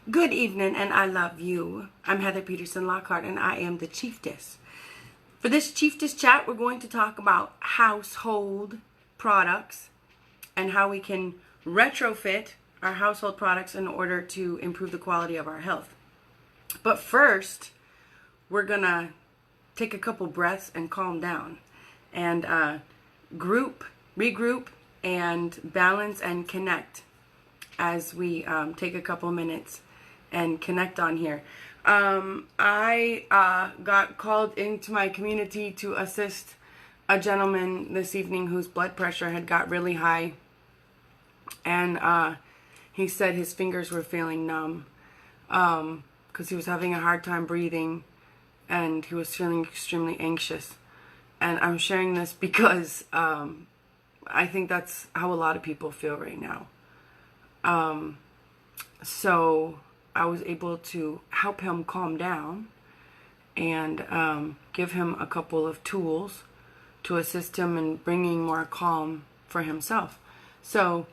Good evening, and I love you. I'm Heather Peterson Lockhart, and I am the Chieftess. For this Chieftess chat, we're going to talk about household products and how we can retrofit our household products in order to improve the quality of our health. But first, we're going to take a couple breaths and calm down and regroup, and balance and connect as we take a couple minutes and connect on here. I got called into my community to assist a gentleman this evening whose blood pressure had got really high, and he said his fingers were feeling numb because he was having a hard time breathing and he was feeling extremely anxious. And I'm sharing this because I think that's how a lot of people feel right now. So I was able to help him calm down and give him a couple of tools to assist him in bringing more calm for himself. So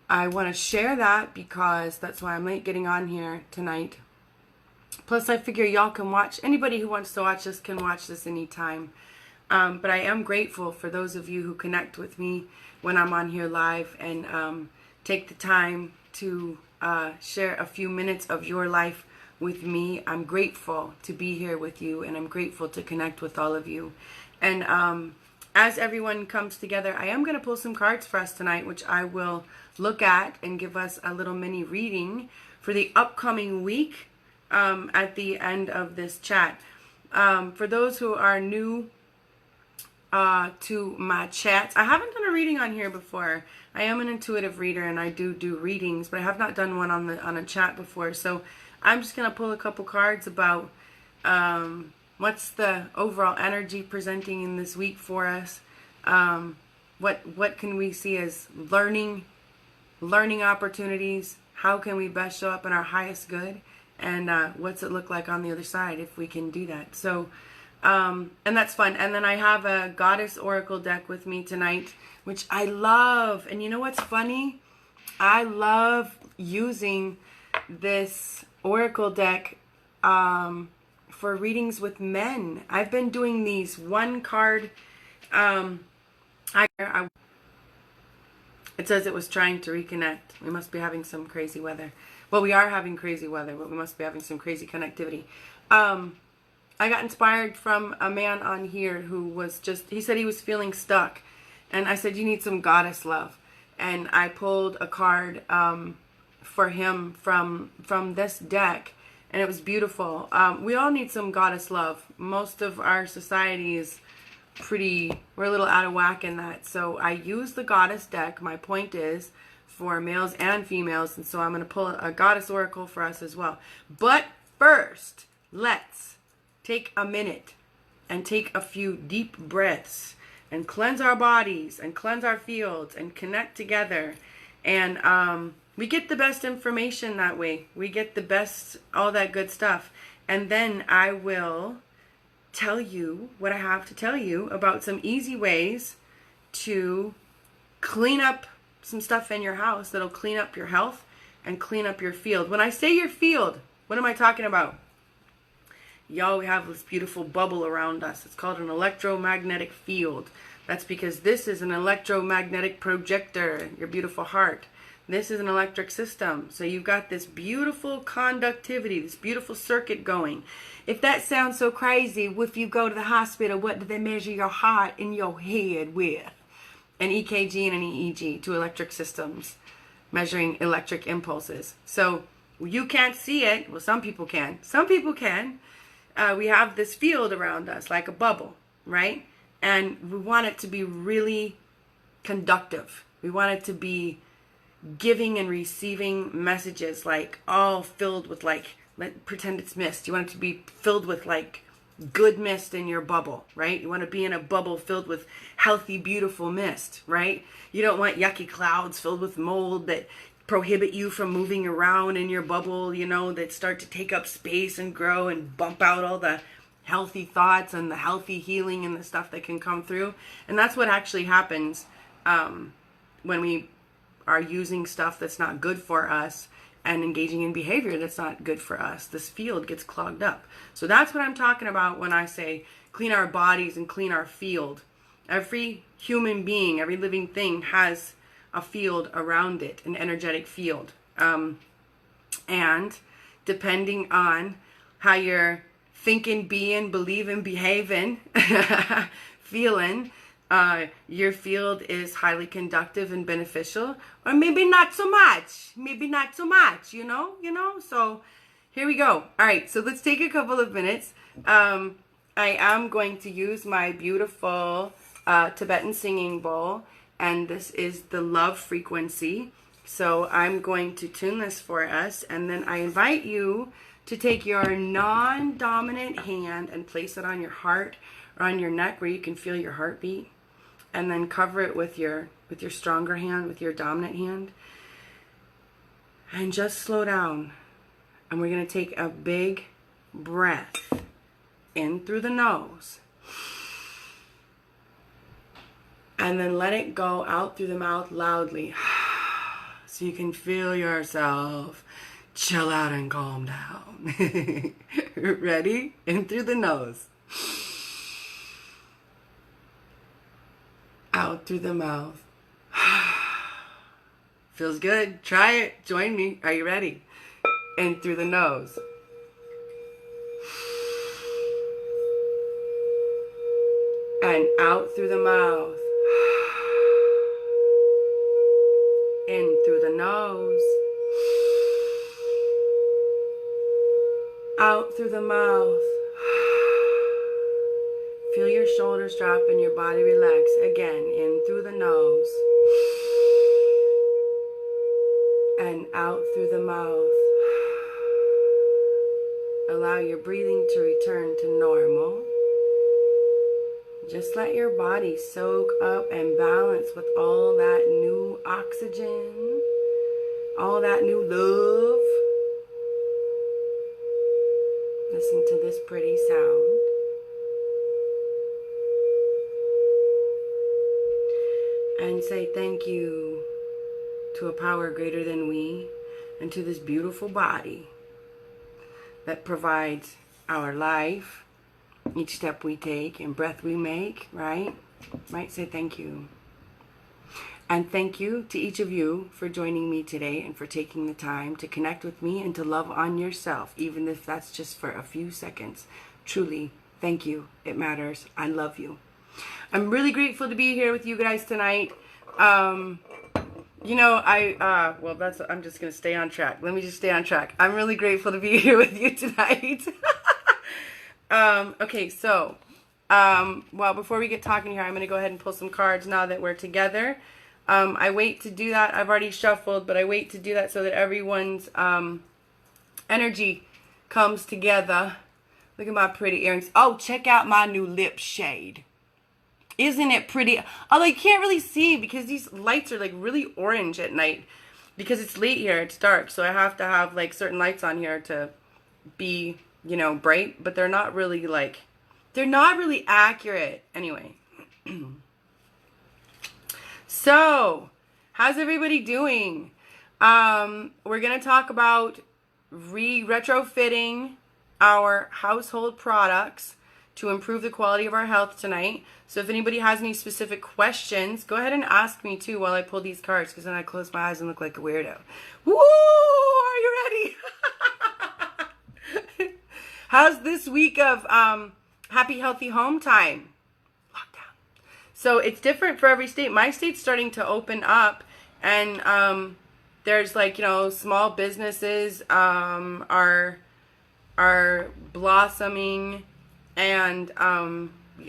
I want to share that because that's why I'm late getting on here tonight. Plus, I figure y'all can watch. Anybody who wants to watch this can watch this anytime. But I am grateful for those of you who connect with me when I'm on here live and take the time to share a few minutes of your life with me. I'm grateful to be here with you, and I'm grateful to connect with all of you. And as everyone comes together, I am going to pull some cards for us tonight, which I will look at and give us a little mini reading for the upcoming week at the end of this chat. For those who are new to my chats, I haven't done a reading on here before. I am an intuitive reader and I do readings, but I have not done one on a chat before. So I'm just gonna pull a couple cards about what's the overall energy presenting in this week for us. What can we see as learning opportunities? How can we best show up in our highest good? And what's it look like on the other side if we can do that? So. And that's fun. And then I have a Goddess Oracle deck with me tonight, which I love. And you know what's funny? I love using this Oracle deck for readings with men. I've been doing these one card. It says it was trying to reconnect. We must be having some crazy weather. Well, we are having crazy weather, but we must be having some crazy connectivity. I got inspired from a man on here who was he said he was feeling stuck. And I said, you need some goddess love. And I pulled a card for him from this deck. And it was beautiful. We all need some goddess love. Most of our society is we're a little out of whack in that. So I use the goddess deck. My point is for males and females. And so I'm going to pull a goddess oracle for us as well. But first, let's take a minute and take a few deep breaths and cleanse our bodies and cleanse our fields and connect together. And we get the best information that way. We get the best, all that good stuff. And then I will tell you what I have to tell you about some easy ways to clean up some stuff in your house that'll clean up your health and clean up your field. When I say your field, what am I talking about? Y'all, we have this beautiful bubble around us. It's called an electromagnetic field. That's because this is an electromagnetic projector, your beautiful heart. This is an electric system. So you've got this beautiful conductivity, this beautiful circuit going. If that sounds so crazy, if you go to the hospital, what do they measure your heart in your head with? An EKG and an EEG, two electric systems measuring electric impulses. So you can't see it. Well, some people can. Some people can. We have this field around us like a bubble, right? And we want it to be really conductive. We want it to be giving and receiving messages, like all filled with pretend it's mist. You want it to be filled with good mist in your bubble, right? You want to be in a bubble filled with healthy, beautiful mist, right? You don't want yucky clouds filled with mold that prohibit you from moving around in your bubble, that start to take up space and grow and bump out all the healthy thoughts and the healthy healing and the stuff that can come through. And that's what actually happens when we are using stuff that's not good for us and engaging in behavior that's not good for us. This field gets clogged up. So that's what I'm talking about when I say clean our bodies and clean our field. Every human being, every living thing has a field around it, an energetic field. And depending on how you're thinking, being, believing, behaving, feeling, your field is highly conductive and beneficial, or maybe not so much, you know, so here we go. All right, so let's take a couple of minutes. I am going to use my beautiful Tibetan singing bowl, and this is the love frequency. So I'm going to tune this for us, and then I invite you to take your non-dominant hand and place it on your heart or on your neck where you can feel your heartbeat, and then cover it with your stronger hand, with your dominant hand, and just slow down. And we're going to take a big breath in through the nose, and then let it go out through the mouth loudly, so you can feel yourself chill out and calm down. Ready? In through the nose, out through the mouth. Feels good. Try it. Join me. Are you ready? In through the nose. And out through the mouth. In through the nose. Out through the mouth. Feel your shoulders drop and your body relax. Again, in through the nose. And out through the mouth. Allow your breathing to return to normal. Just let your body soak up and balance with all that new oxygen, all that new love. Listen to this pretty sound. And say thank you to a power greater than we, and to this beautiful body that provides our life, each step we take and breath we make, right? Right? Say thank you. And thank you to each of you for joining me today and for taking the time to connect with me and to love on yourself, even if that's just for a few seconds. Truly, thank you. It matters. I love you. I'm really grateful to be here with you guys tonight. You know, I'm just going to stay on track. Let me just stay on track. I'm really grateful to be here with you tonight. Okay, so, well, before we get talking here, I'm going to go ahead and pull some cards now that we're together. I wait to do that. I've already shuffled, but I wait to do that so that everyone's energy comes together. Look at my pretty earrings. Oh, check out my new lip shade. Isn't it pretty? Although you can't really see because these lights are like really orange at night. Because it's late here, it's dark. So I have to have like certain lights on here to be, you know, bright. But they're not really like, they're not really accurate. Anyway. So, how's everybody doing? We're going to talk about retrofitting our household products to improve the quality of our health tonight. So if anybody has any specific questions, go ahead and ask me too while I pull these cards, because then I close my eyes and look like a weirdo. Woo! Are you ready? How's this week of happy, healthy home time? Lockdown. So it's different for every state. My state's starting to open up, and there's like, you know, small businesses are blossoming, and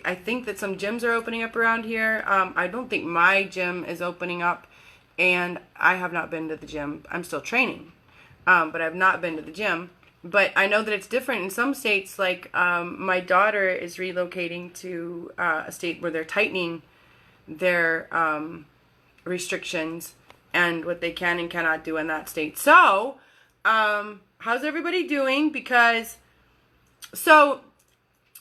I think that some gyms are opening up around here. I don't think my gym is opening up, and I have not been to the gym. I'm still training, but I've not been to the gym. But I know that it's different in some states. Like my daughter is relocating to a state where they're tightening their restrictions and what they can and cannot do in that state. So, how's everybody doing? Because, so,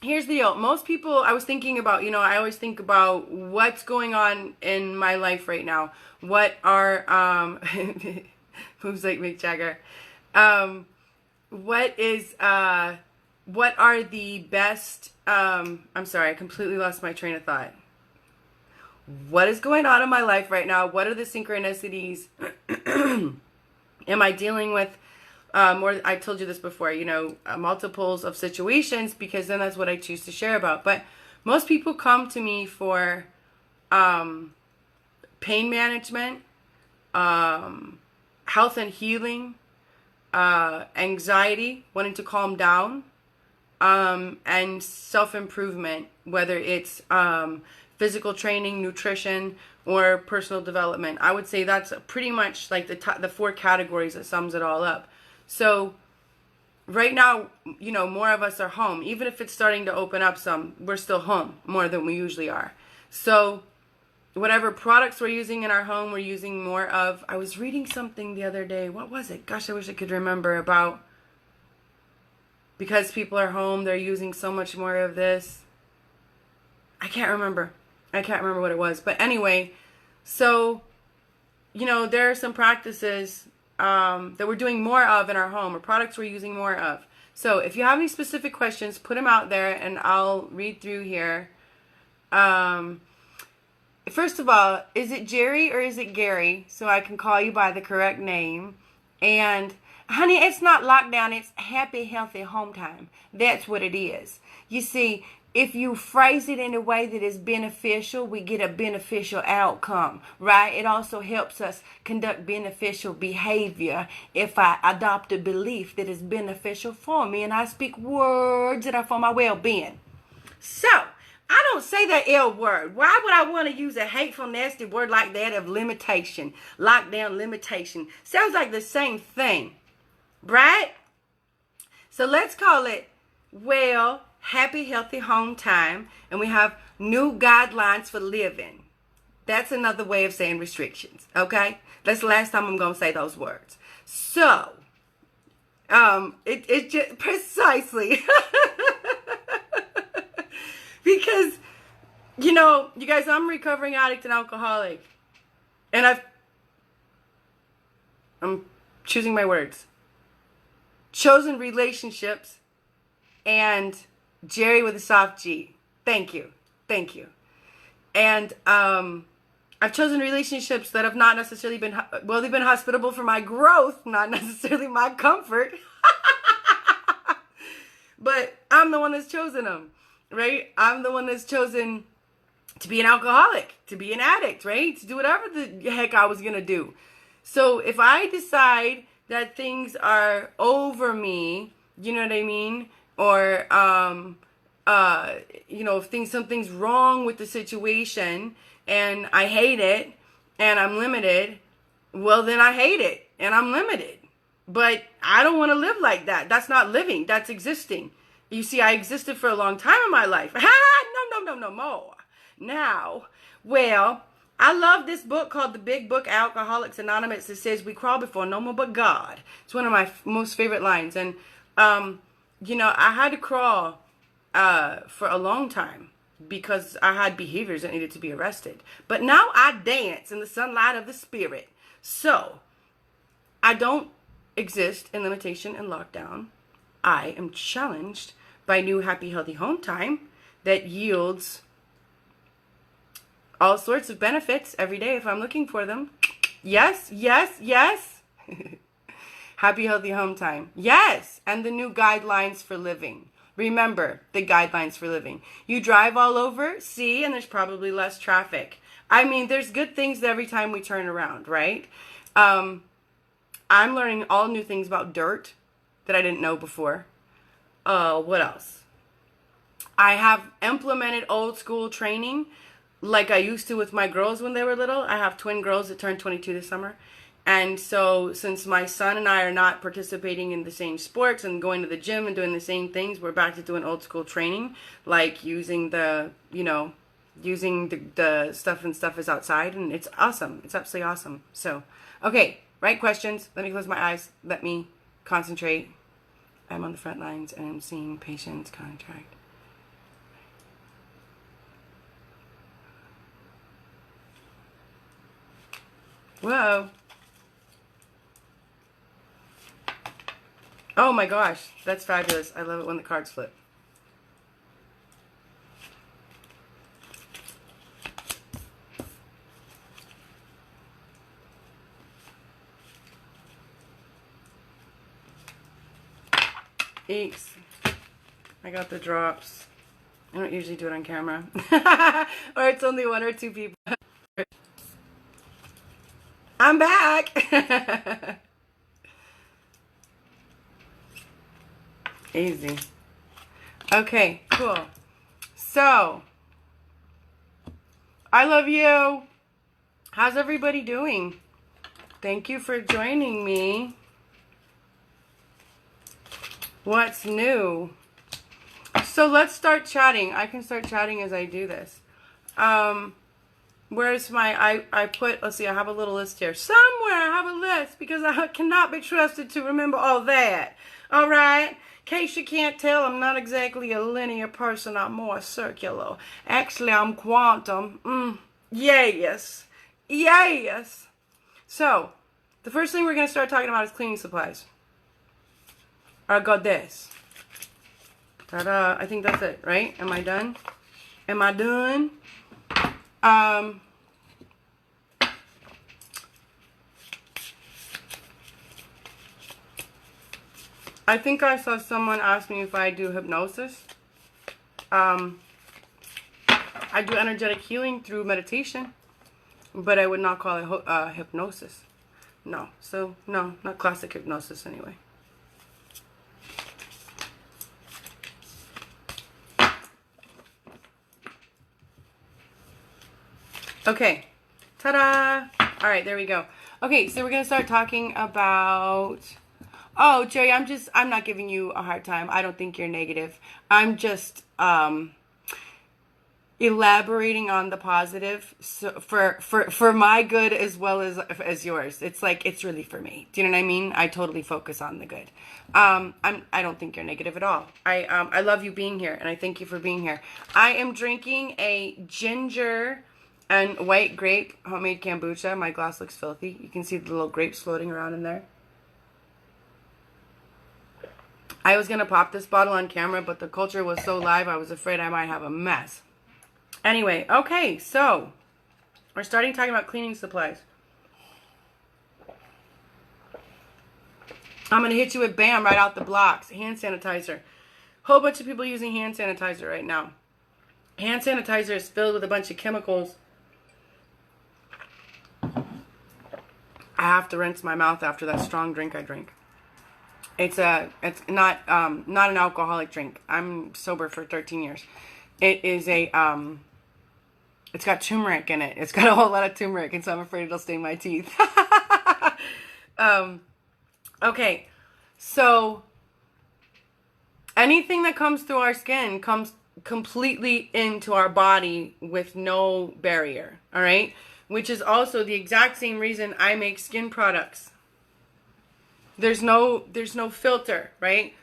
here's the deal. Most people, I was thinking about, you know, I always think about what's going on in my life right now. What are, moves like Mick Jagger. What are the best, I'm sorry, I completely lost my train of thought. What is going on in my life right now? What are the synchronicities? Am I dealing with more? I told you this before, multiples of situations, because then that's what I choose to share about. But most people come to me for pain management, health and healing, anxiety, wanting to calm down, and self-improvement, whether it's physical training, nutrition, or personal development. I would say that's pretty much like the four categories that sums it all up. So right now, more of us are home. Even if it's starting to open up some, we're still home more than we usually are. So whatever products we're using in our home, we're using more of. I was reading something the other day. What was it? Gosh, I wish I could remember. About because people are home, they're using so much more of this. I can't remember what it was. But anyway, so, there are some practices that we're doing more of in our home, or products we're using more of. So if you have any specific questions, put them out there and I'll read through here. First of all, is it Jerry or is it Gary? So I can call you by the correct name. And honey, it's not lockdown. It's happy, healthy home time. That's what it is. You see, if you phrase it in a way that is beneficial, we get a beneficial outcome, right? It also helps us conduct beneficial behavior if I adopt a belief that is beneficial for me and I speak words that are for my well-being. So, I don't say that L word. Why would I want to use a hateful, nasty word like that of limitation? Lockdown, limitation. Sounds like the same thing, right? So let's call it, happy, healthy home time. And we have new guidelines for living. That's another way of saying restrictions, okay? That's the last time I'm going to say those words. So, it just precisely... Because, you guys, I'm a recovering addict and alcoholic. And I'm choosing my words. Chosen relationships and Jerry with a soft G. Thank you. Thank you. And I've chosen relationships that have not necessarily been, they've been hospitable for my growth, not necessarily my comfort. But I'm the one that's chosen them. Right? I'm the one that's chosen to be an alcoholic, to be an addict, right? To do whatever the heck I was going to do. So if I decide that things are over me, you know what I mean? Or, if something's wrong with the situation and I hate it and I'm limited, well, then I hate it and I'm limited. But I don't want to live like that. That's not living. That's existing. You see, I existed for a long time in my life. No more. Now, I love this book called The Big Book, Alcoholics Anonymous. It says, we crawl before no one but God. It's one of my most favorite lines. And, I had to crawl for a long time because I had behaviors that needed to be arrested. But now I dance in the sunlight of the spirit. So, I don't exist in limitation and lockdown. I am challenged by new happy, healthy home time that yields all sorts of benefits every day if I'm looking for them. Yes. Happy, healthy home time. Yes. And the new guidelines for living. Remember the guidelines for living. You drive all over, and there's probably less traffic. I mean, there's good things every time we turn around, right? I'm learning all new things about dirt that I didn't know before. What else? I have implemented old school training like I used to with my girls when they were little. I have twin girls that turned 22 this summer. And so since my son and I are not participating in the same sports and going to the gym and doing the same things, we're back to doing old school training, like using the stuff is outside, and it's awesome. It's absolutely awesome. So, okay, right questions. Let me close my eyes. Let me concentrate. I'm on the front lines and I'm seeing patients contract. Whoa. Oh my gosh, that's fabulous. I love it when the cards flip. Eeks. I got the drops. I don't usually do it on camera. Or it's only one or two people. I'm back. Easy. Okay, cool. So, I love you. How's everybody doing? Thank you for joining me. What's new? So let's start chatting. I can start chatting as I do this. Where's my, I put, let's see, I have a little list here. Somewhere I have a list because I cannot be trusted to remember all that. All right? In case you can't tell, I'm not exactly a linear person. I'm more circular. Actually, I'm quantum. Yes. Yes. So, the first thing we're going to start talking about is cleaning supplies. I got this. Ta-da. I think that's it, right? Am I done? Am I done? I think I saw someone ask me if I do hypnosis. I do energetic healing through meditation, but I would not call it hypnosis. No. So, no, not classic hypnosis anyway. Okay. Ta-da! All right, there we go. Okay, so we're going to start talking about... Oh, Jerry, I'm not giving you a hard time. I don't think you're negative. I'm just elaborating on the positive for my good as well as yours. It's like, it's really for me. Do you know what I mean? I totally focus on the good. I don't think you're negative at all. I love you being here, and I thank you for being here. I am drinking a ginger and white grape homemade kombucha. My glass looks filthy. You can see the little grapes floating around in there. I was going to pop this bottle on camera, but the culture was so live, I was afraid I might have a mess. Anyway, okay, so we're starting talking about cleaning supplies. I'm going to hit you with BAM right out the blocks. Hand sanitizer. Whole bunch of people using hand sanitizer right now. Hand sanitizer is filled with a bunch of chemicals. I have to rinse my mouth after that strong drink I drink. It's not an alcoholic drink. I'm sober for 13 years. It is it's got turmeric in it. It's got a whole lot of turmeric, and so I'm afraid it'll stain my teeth. Okay, so anything that comes through our skin comes completely into our body with no barrier, all right? Which is also the exact same reason I make skin products. There's no filter, right?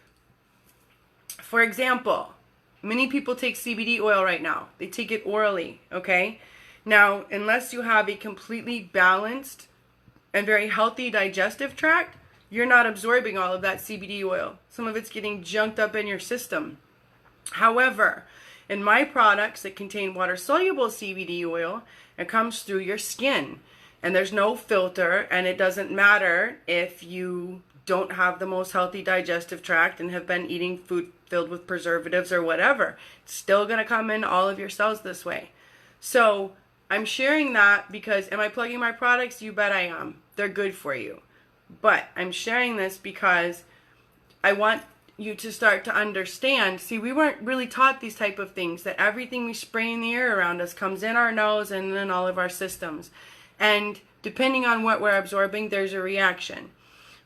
For example, many people take CBD oil right now. They take it orally, okay? Now, unless you have a completely balanced and very healthy digestive tract, you're not absorbing all of that CBD oil. Some of it's getting junked up in your system. However, in my products that contain water-soluble CBD oil, it comes through your skin. And there's no filter, and it doesn't matter if you don't have the most healthy digestive tract and have been eating food filled with preservatives or whatever. It's still going to come in all of your cells this way. So I'm sharing that because, am I plugging my products? You bet I am. They're good for you. But I'm sharing this because I want you to start to understand. See, we weren't really taught these type of things, that everything we spray in the air around us comes in our nose and in all of our systems. And depending on what we're absorbing, there's a reaction.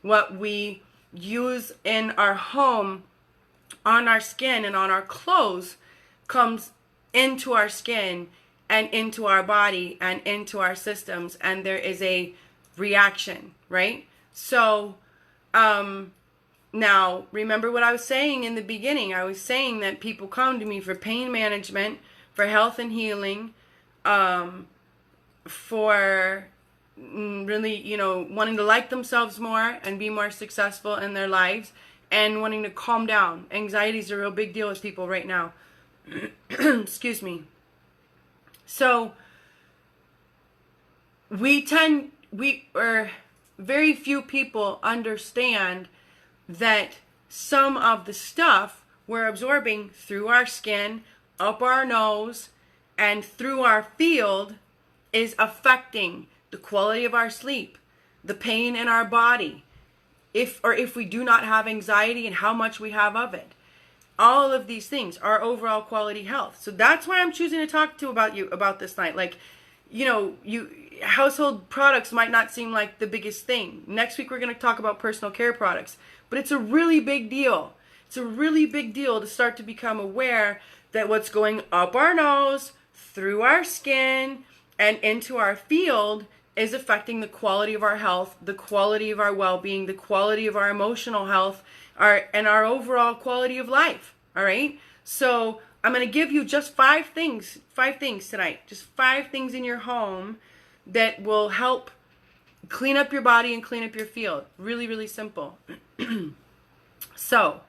What we use in our home, on our skin and on our clothes, comes into our skin and into our body and into our systems, and there is a reaction, right? So, now, remember what I was saying in the beginning. I was saying that people come to me for pain management, for health and healing, for really, wanting to like themselves more and be more successful in their lives. and wanting to calm down. Anxiety is a real big deal with people right now. Excuse me. So very few people understand that some of the stuff we're absorbing through our skin, up our nose, and through our field is affecting the quality of our sleep, the pain in our body, if we do not have anxiety and how much we have of it. All of these things, our overall quality health. So that's why I'm choosing to talk to you about this night. Like, household products might not seem like the biggest thing. Next week we're going to talk about personal care products, but it's a really big deal. It's a really big deal to start to become aware that what's going up our nose, through our skin, and into our field is affecting the quality of our health, the quality of our well-being, the quality of our emotional health, and our overall quality of life. All right? So I'm going to give you just 5 things tonight. Just 5 things in your home that will help clean up your body and clean up your field. Really, really simple. So,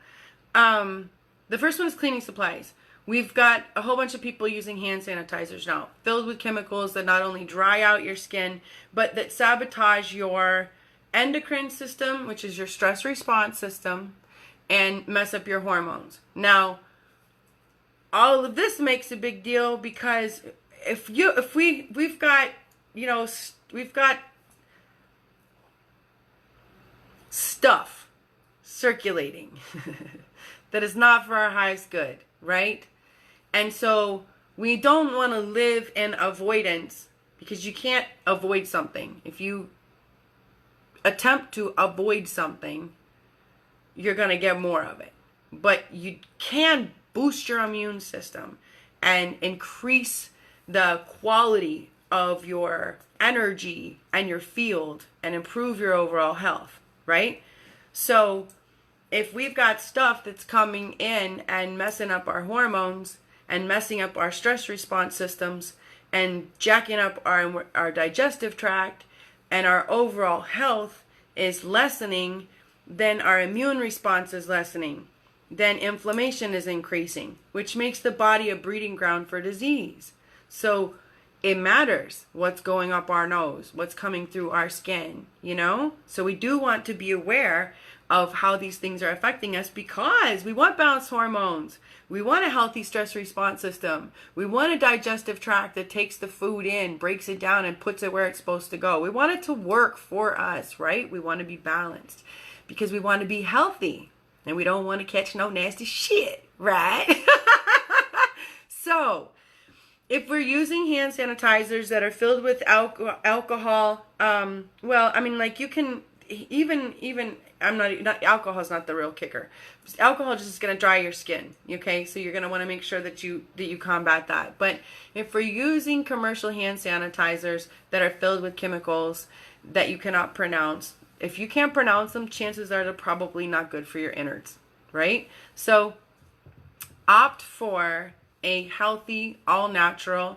the first one is cleaning supplies. We've got a whole bunch of people using hand sanitizers now, filled with chemicals that not only dry out your skin, but that sabotage your endocrine system, which is your stress response system, and mess up your hormones. Now, all of this makes a big deal because we've got stuff circulating that is not for our highest good, right? And so we don't want to live in avoidance, because you can't avoid something. If you attempt to avoid something, you're going to get more of it. But you can boost your immune system and increase the quality of your energy and your field and improve your overall health, right? So if we've got stuff that's coming in and messing up our hormones and messing up our stress response systems and jacking up our digestive tract, and our overall health is lessening, then our immune response is lessening. Then inflammation is increasing, which makes the body a breeding ground for disease. So it matters what's going up our nose, what's coming through our skin, So we do want to be aware of how these things are affecting us, because we want balanced hormones. We want a healthy stress response system. We want a digestive tract that takes the food in, breaks it down, and puts it where it's supposed to go. We want it to work for us, right? We want to be balanced because we want to be healthy and we don't want to catch no nasty shit, right? So, if we're using hand sanitizers that are filled with alcohol, you can even alcohol is not the real kicker. Alcohol just is going to dry your skin, okay? So you're going to want to make sure that you combat that. But if we're using commercial hand sanitizers that are filled with chemicals that you cannot pronounce, if you can't pronounce them, chances are they're probably not good for your innards, right? So opt for a healthy, all-natural.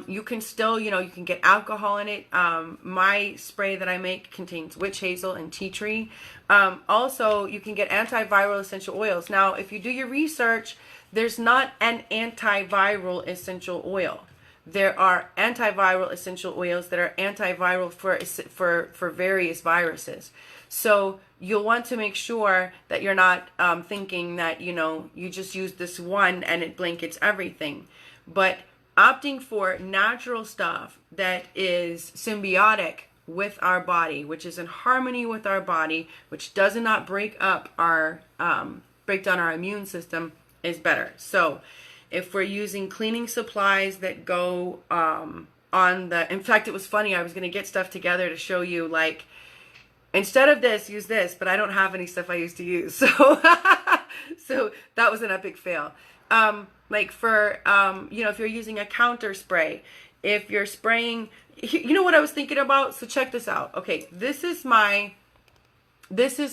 You can still, you can get alcohol in it. My spray that I make contains witch hazel and tea tree. Also, you can get antiviral essential oils. Now, if you do your research, there's not an antiviral essential oil. There are antiviral essential oils that are antiviral for various viruses. So you'll want to make sure that you're not thinking that, you just use this one and it blankets everything. But opting for natural stuff that is symbiotic with our body, which is in harmony with our body, which does not break down our immune system, is better. So if we're using cleaning supplies that go in fact, it was funny, I was going to get stuff together to show you, like, instead of this, use this, but I don't have any stuff I used to use. So, so that was an epic fail. If you're using a counter spray, if you're spraying, what I was thinking about? So check this out. Okay, this is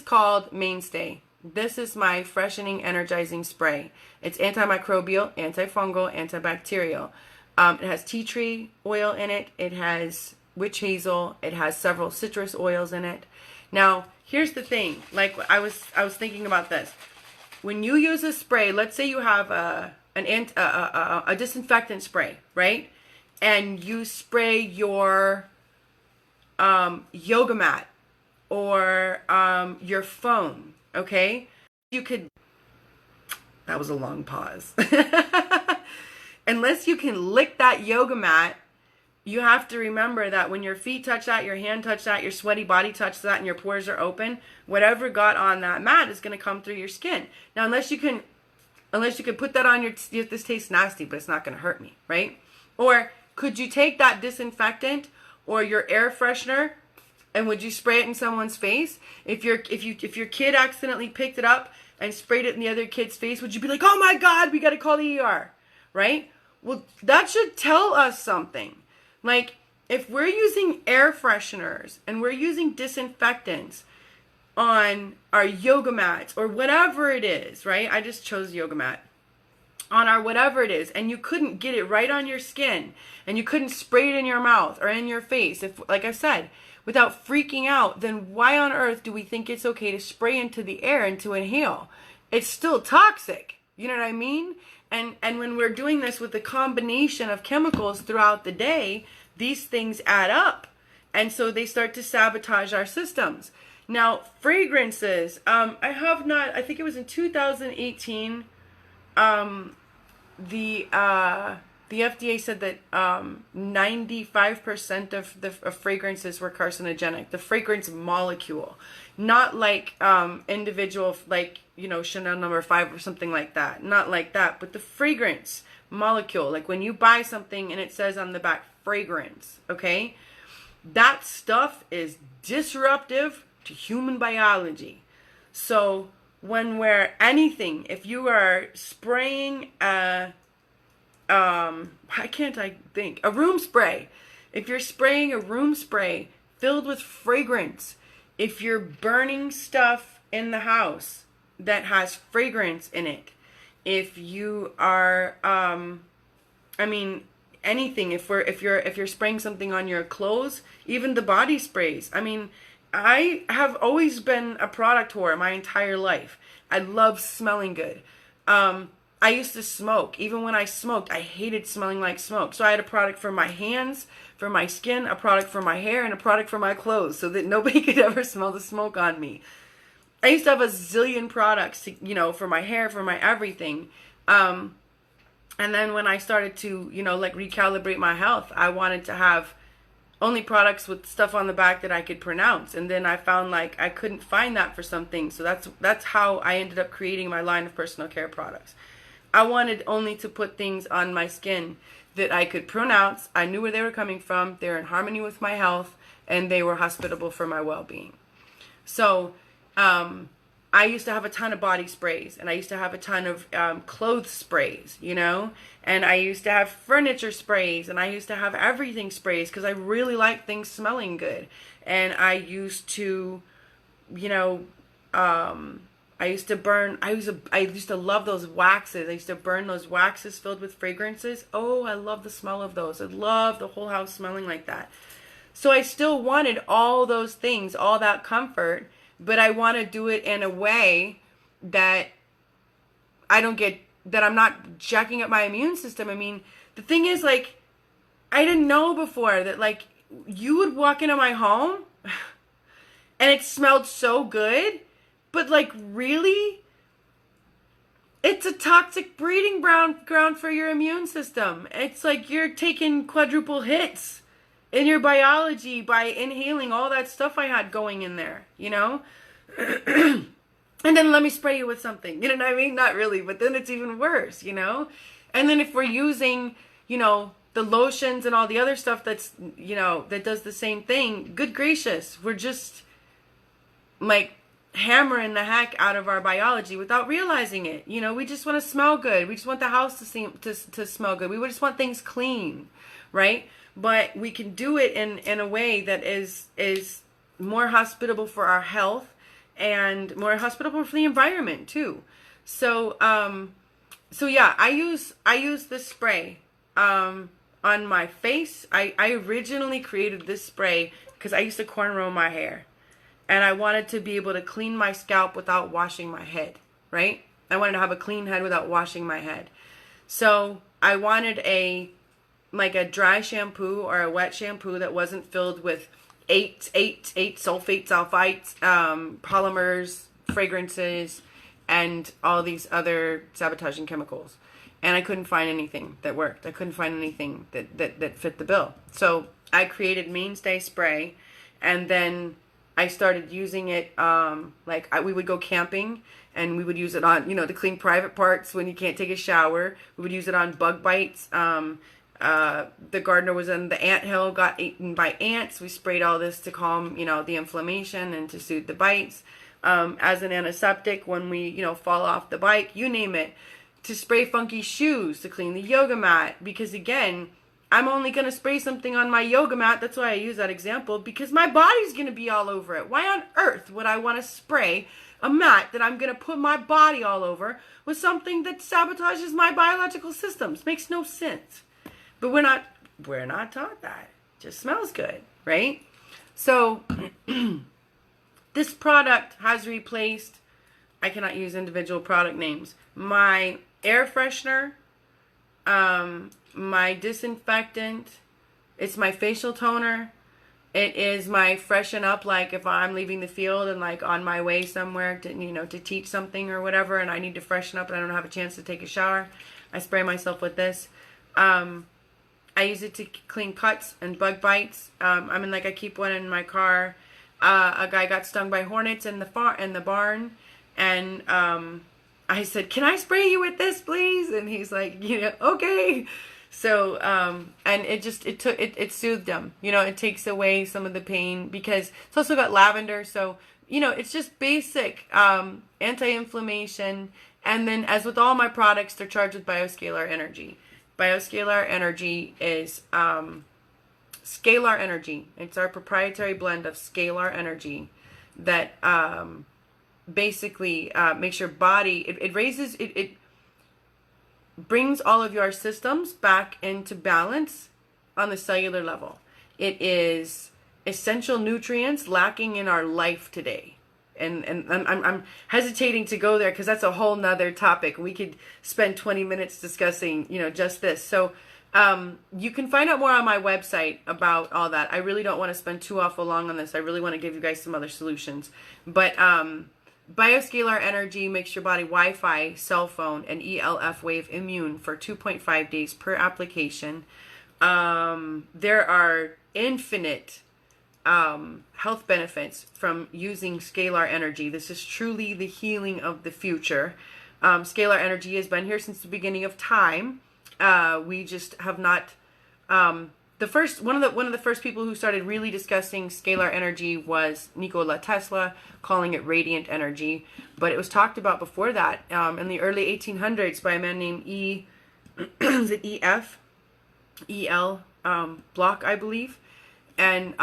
called Mainstay. This is my freshening, energizing spray. It's antimicrobial, antifungal, antibacterial. It has tea tree oil in it. It has witch hazel. It has several citrus oils in it. Now, here's the thing. Like, I was thinking about this. When you use a spray, let's say you have a disinfectant spray, right? And you spray your yoga mat or your phone, okay? You could, that was a long pause. Unless you can lick that yoga mat, you have to remember that when your feet touch that, your hand touch that, your sweaty body touches that, and your pores are open, whatever got on that mat is going to come through your skin. Now, unless you can put that on your, this tastes nasty, but it's not going to hurt me, right? Or could you take that disinfectant or your air freshener and would you spray it in someone's face? If your kid accidentally picked it up and sprayed it in the other kid's face, would you be like, oh my God, we got to call the ER, right? Well, that should tell us something. Like, if we're using air fresheners and we're using disinfectants on our yoga mats or whatever it is, right? I just chose yoga mat. On our whatever it is, and you couldn't get it right on your skin, and you couldn't spray it in your mouth or in your face, if, like I said, without freaking out, then why on earth do we think it's okay to spray into the air and to inhale? It's still toxic. You know what I mean? And when we're doing this with the combination of chemicals throughout the day, these things add up. And so they start to sabotage our systems. Now, fragrances, I think it was in 2018, the FDA said that 95% of fragrances were carcinogenic. The fragrance molecule, not like individual, like, you know, Chanel No. 5 or something like that. Not like that, but the fragrance molecule. Like when you buy something and it says on the back fragrance, okay? That stuff is disruptive to human biology. So when we're anything, if you are spraying a room spray, if you're spraying a room spray filled with fragrance, if you're burning stuff in the house that has fragrance in it, if you are anything, if you're spraying something on your clothes, even the body sprays. I mean, I have always been a product whore my entire life. I love smelling good. I used to smoke. Even when I smoked, I hated smelling like smoke. So I had a product for my hands, for my skin, a product for my hair, and a product for my clothes so that nobody could ever smell the smoke on me. I used to have a zillion products, for my hair, for my everything. And then when I started to, recalibrate my health, I wanted to have only products with stuff on the back that I could pronounce. And then I found like I couldn't find that for some things. So that's how I ended up creating my line of personal care products. I wanted only to put things on my skin that I could pronounce. I knew where they were coming from. They're in harmony with my health, and they were hospitable for my well-being. So I used to have a ton of body sprays, and I used to have a ton of clothes sprays, and I used to have furniture sprays, and I used to have everything sprays because I really like things smelling good. And I used to, I used to love those waxes. I used to burn those waxes filled with fragrances. Oh, I love the smell of those. I love the whole house smelling like that. So I still wanted all those things, all that comfort, but I want to do it in a way that that I'm not jacking up my immune system. I mean, the thing is, like, I didn't know before that, like, you would walk into my home and it smelled so good, but, like, really? It's a toxic breeding ground for your immune system. It's like you're taking quadruple hits in your biology by inhaling all that stuff I had going in there, And then let me spray you with something, you know what I mean? Not really, but then it's even worse, And then if we're using, the lotions and all the other stuff that's, that does the same thing, good gracious, we're just, like, hammering the heck out of our biology without realizing it. We just want to smell good. We just want the house to smell good. We just want things clean, right? But we can do it in a way that is more hospitable for our health and more hospitable for the environment too. So yeah, I use this spray on my face. I originally created this spray because I used to cornrow my hair. and I wanted to be able to clean my scalp without washing my head, right? I wanted to have a clean head without washing my head. So I wanted a dry shampoo or a wet shampoo that wasn't filled with eight sulfates, sulfites, polymers, fragrances, and all these other sabotaging chemicals. And I couldn't find anything that worked. I couldn't find anything that fit the bill. So I created Mainstay Spray, and then I started using it, we would go camping, and we would use it on, to clean private parts when you can't take a shower. We would use it on bug bites. The gardener was in the anthill, got eaten by ants. We sprayed all this to calm, the inflammation and to soothe the bites. As an antiseptic when we, fall off the bike, you name it. To spray funky shoes, to clean the yoga mat. Because again, I'm only going to spray something on my yoga mat. That's why I use that example, because my body's going to be all over it. Why on earth would I want to spray a mat that I'm going to put my body all over with something that sabotages my biological systems? Makes no sense. But we're not taught that. It just smells good, right? So this product has replaced, I cannot use individual product names, my air freshener, my disinfectant, it's my facial toner, it is my freshen up, like if I'm leaving the field and like on my way somewhere to, to teach something or whatever, and I need to freshen up and I don't have a chance to take a shower, I spray myself with this. I use it to clean cuts and bug bites. I keep one in my car. A guy got stung by hornets in the barn, and I said, "Can I spray you with this, please?" And he's like, "Okay." So, and it soothed him. It takes away some of the pain, because it's also got lavender. So, it's just basic anti-inflammation. And then, as with all my products, they're charged with BioScalarEnergy. BioScalarEnergy is scalar energy. It's our proprietary blend of scalar energy that basically makes your body, it brings all of your systems back into balance on the cellular level. It is essential nutrients lacking in our life today. And I'm hesitating to go there because that's a whole nother topic. We could spend 20 minutes discussing, just this. So you can find out more on my website about all that. I really don't want to spend too awful long on this. I really want to give you guys some other solutions. But BioScalarEnergy makes your body Wi-Fi, cell phone, and ELF wave immune for 2.5 days per application. There are infinite health benefits from using scalar energy. This is truly the healing of the future. Scalar energy has been here since the beginning of time. We just have not. One of the first people who started really discussing scalar energy was Nikola Tesla, calling it radiant energy. But it was talked about before that in the early 1800s by a man named is it E.F. E.L. Block, I believe. And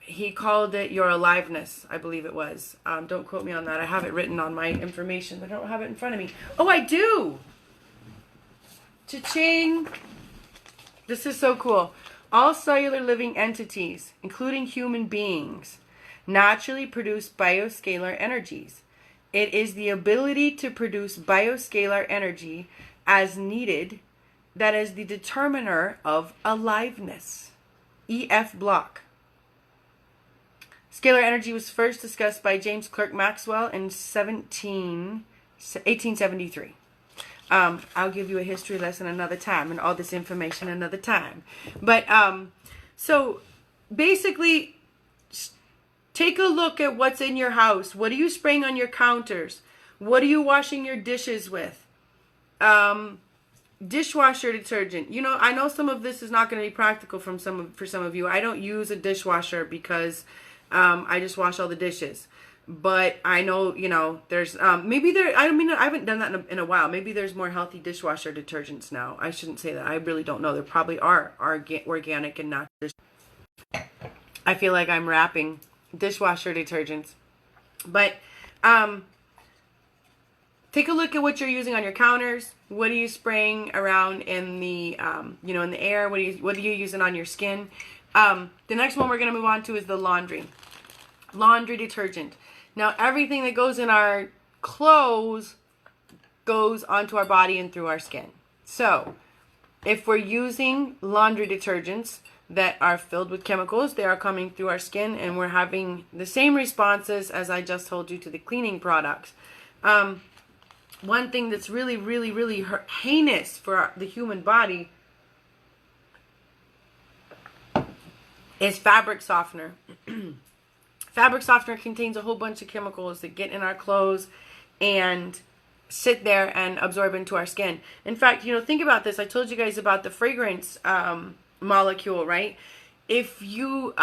he called it your aliveness, I believe it was. Don't quote me on that. I have it written on my information, but I don't have it in front of me. Oh, I do! Cha-ching! This is so cool. All cellular living entities, including human beings, naturally produce bioscalar energies. It is the ability to produce bioscalar energy as needed that is the determiner of aliveness. E.F. Block. Scalar energy was first discussed by James Clerk Maxwell in 1873. I'll give you a history lesson another time and all this information another time. But so basically, take a look at what's in your house. What are you spraying on your counters? What are you washing your dishes with? Dishwasher detergent. I know some of this is not going to be practical for some of you. I don't use a dishwasher because I just wash all the dishes. But I know, there's I haven't done that in a while. Maybe there's more healthy dishwasher detergents now. I shouldn't say that. I really don't know. There probably are organic and natural. I feel like I'm wrapping dishwasher detergents. But take a look at what you're using on your counters. What are you spraying around in the in the air? What are you using on your skin? The next one we're going to move on to is the laundry. laundry detergent. Now, everything that goes in our clothes goes onto our body and through our skin. So, if we're using laundry detergents that are filled with chemicals, they are coming through our skin, and we're having the same responses as I just told you to the cleaning products. One thing that's really, really, really heinous for the human body is fabric softener. Fabric softener contains a whole bunch of chemicals that get in our clothes and sit there and absorb into our skin. In fact, think about this. I told you guys about the fragrance molecule, right? If you,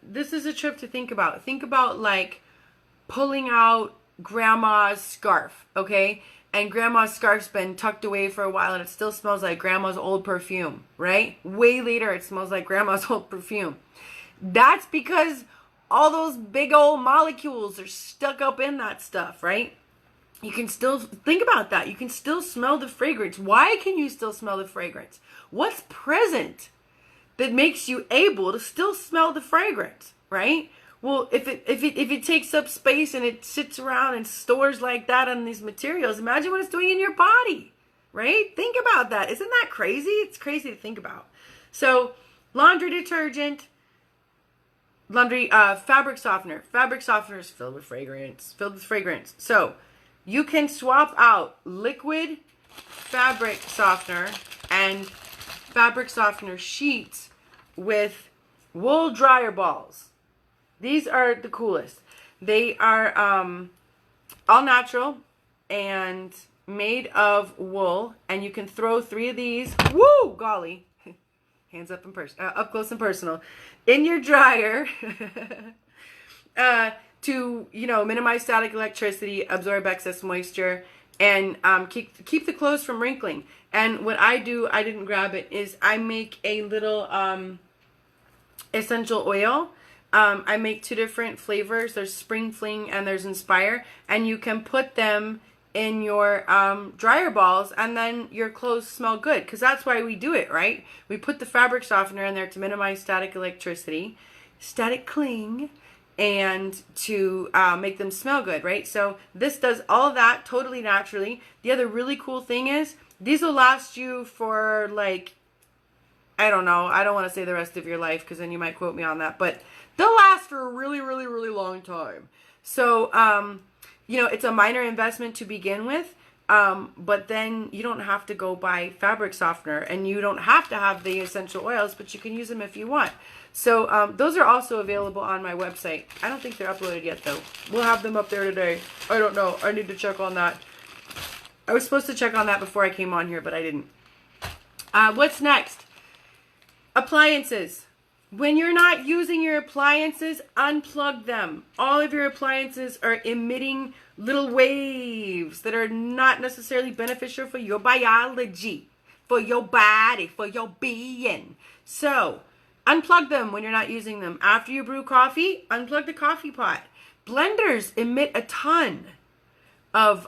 this is a trip to think about. Think about like pulling out grandma's scarf, okay? And grandma's scarf's been tucked away for a while and it still smells like grandma's old perfume, right? Way later, it smells like grandma's old perfume. That's because all those big old molecules are stuck up in that stuff, right? You can still think about that. You can still smell the fragrance. Why can you still smell the fragrance? What's present that makes you able to still smell the fragrance, right? Well, if it takes up space and it sits around and stores like that on these materials, imagine what it's doing in your body, right? Think about that. Isn't that crazy? It's crazy to think about. So, laundry detergent, fabric softener. Fabric softener is filled with fragrance. So, you can swap out liquid fabric softener and fabric softener sheets with wool dryer balls. These are the coolest. They are all natural and made of wool, and you can throw 3 of these. Woo, golly! Hands up up close and personal in your dryer to minimize static electricity, absorb excess moisture, and keep the clothes from wrinkling. And what I do, I didn't grab it, is I make a little essential oil. I make 2 different flavors. There's Spring Fling and there's Inspire. And you can put them in your dryer balls and then your clothes smell good. Because that's why we do it, right? We put the fabric softener in there to minimize static electricity, static cling, and to make them smell good, right? So this does all of that totally naturally. The other really cool thing is these will last you for like, I don't know. I don't want to say the rest of your life because then you might quote me on that. But they'll last for a really, really, really long time. So, it's a minor investment to begin with. But then you don't have to go buy fabric softener. And you don't have to have the essential oils, but you can use them if you want. So, those are also available on my website. I don't think they're uploaded yet, though. We'll have them up there today. I don't know. I need to check on that. I was supposed to check on that before I came on here, but I didn't. What's next? Appliances. When you're not using your appliances, unplug them. All of your appliances are emitting little waves that are not necessarily beneficial for your biology, for your body, for your being. So, unplug them when you're not using them. After you brew coffee, unplug the coffee pot. Blenders emit a ton of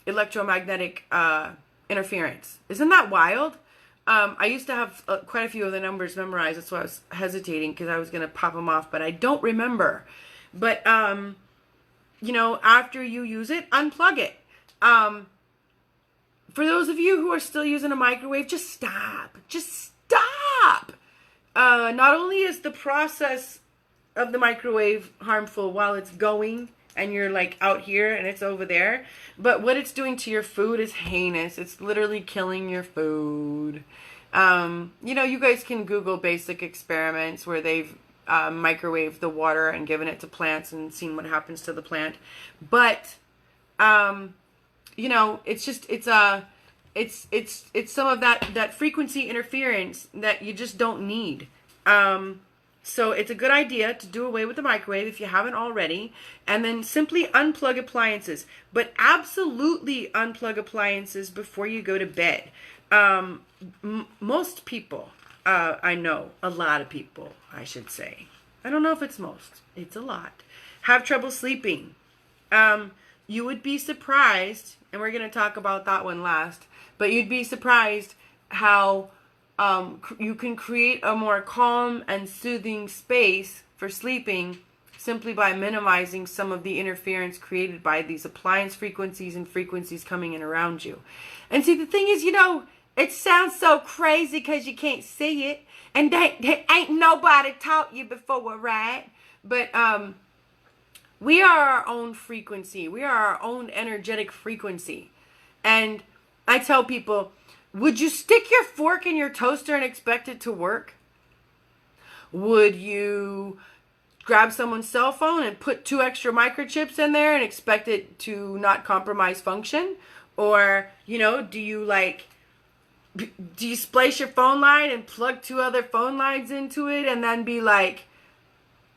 electromagnetic interference. Isn't that wild? I used to have quite a few of the numbers memorized. That's why I was hesitating because I was going to pop them off, but I don't remember. But, after you use it, unplug it. For those of you who are still using a microwave, just stop. Just stop. Not only is the process of the microwave harmful while it's going, and you're like out here and it's over there, but what it's doing to your food is heinous. It's literally killing your food. You guys can Google basic experiments where they've microwaved the water and given it to plants and seen what happens to the plant. But it's just it's some of that frequency interference that you just don't need. So it's a good idea to do away with the microwave if you haven't already, and then simply unplug appliances. But absolutely unplug appliances before you go to bed. Most people, I know, a lot of people, I should say. I don't know if it's most. It's a lot. Have trouble sleeping. You would be surprised, and we're going to talk about that one last, but you'd be surprised how you can create a more calm and soothing space for sleeping simply by minimizing some of the interference created by these appliance frequencies and frequencies coming in around you. And see, the thing is, it sounds so crazy because you can't see it, and they ain't nobody taught you before, right? But we are our own frequency. We are our own energetic frequency. And I tell people, would you stick your fork in your toaster and expect it to work? Would you grab someone's cell phone and put 2 extra microchips in there and expect it to not compromise function? Or, do you splice your phone line and plug 2 other phone lines into it and then be like,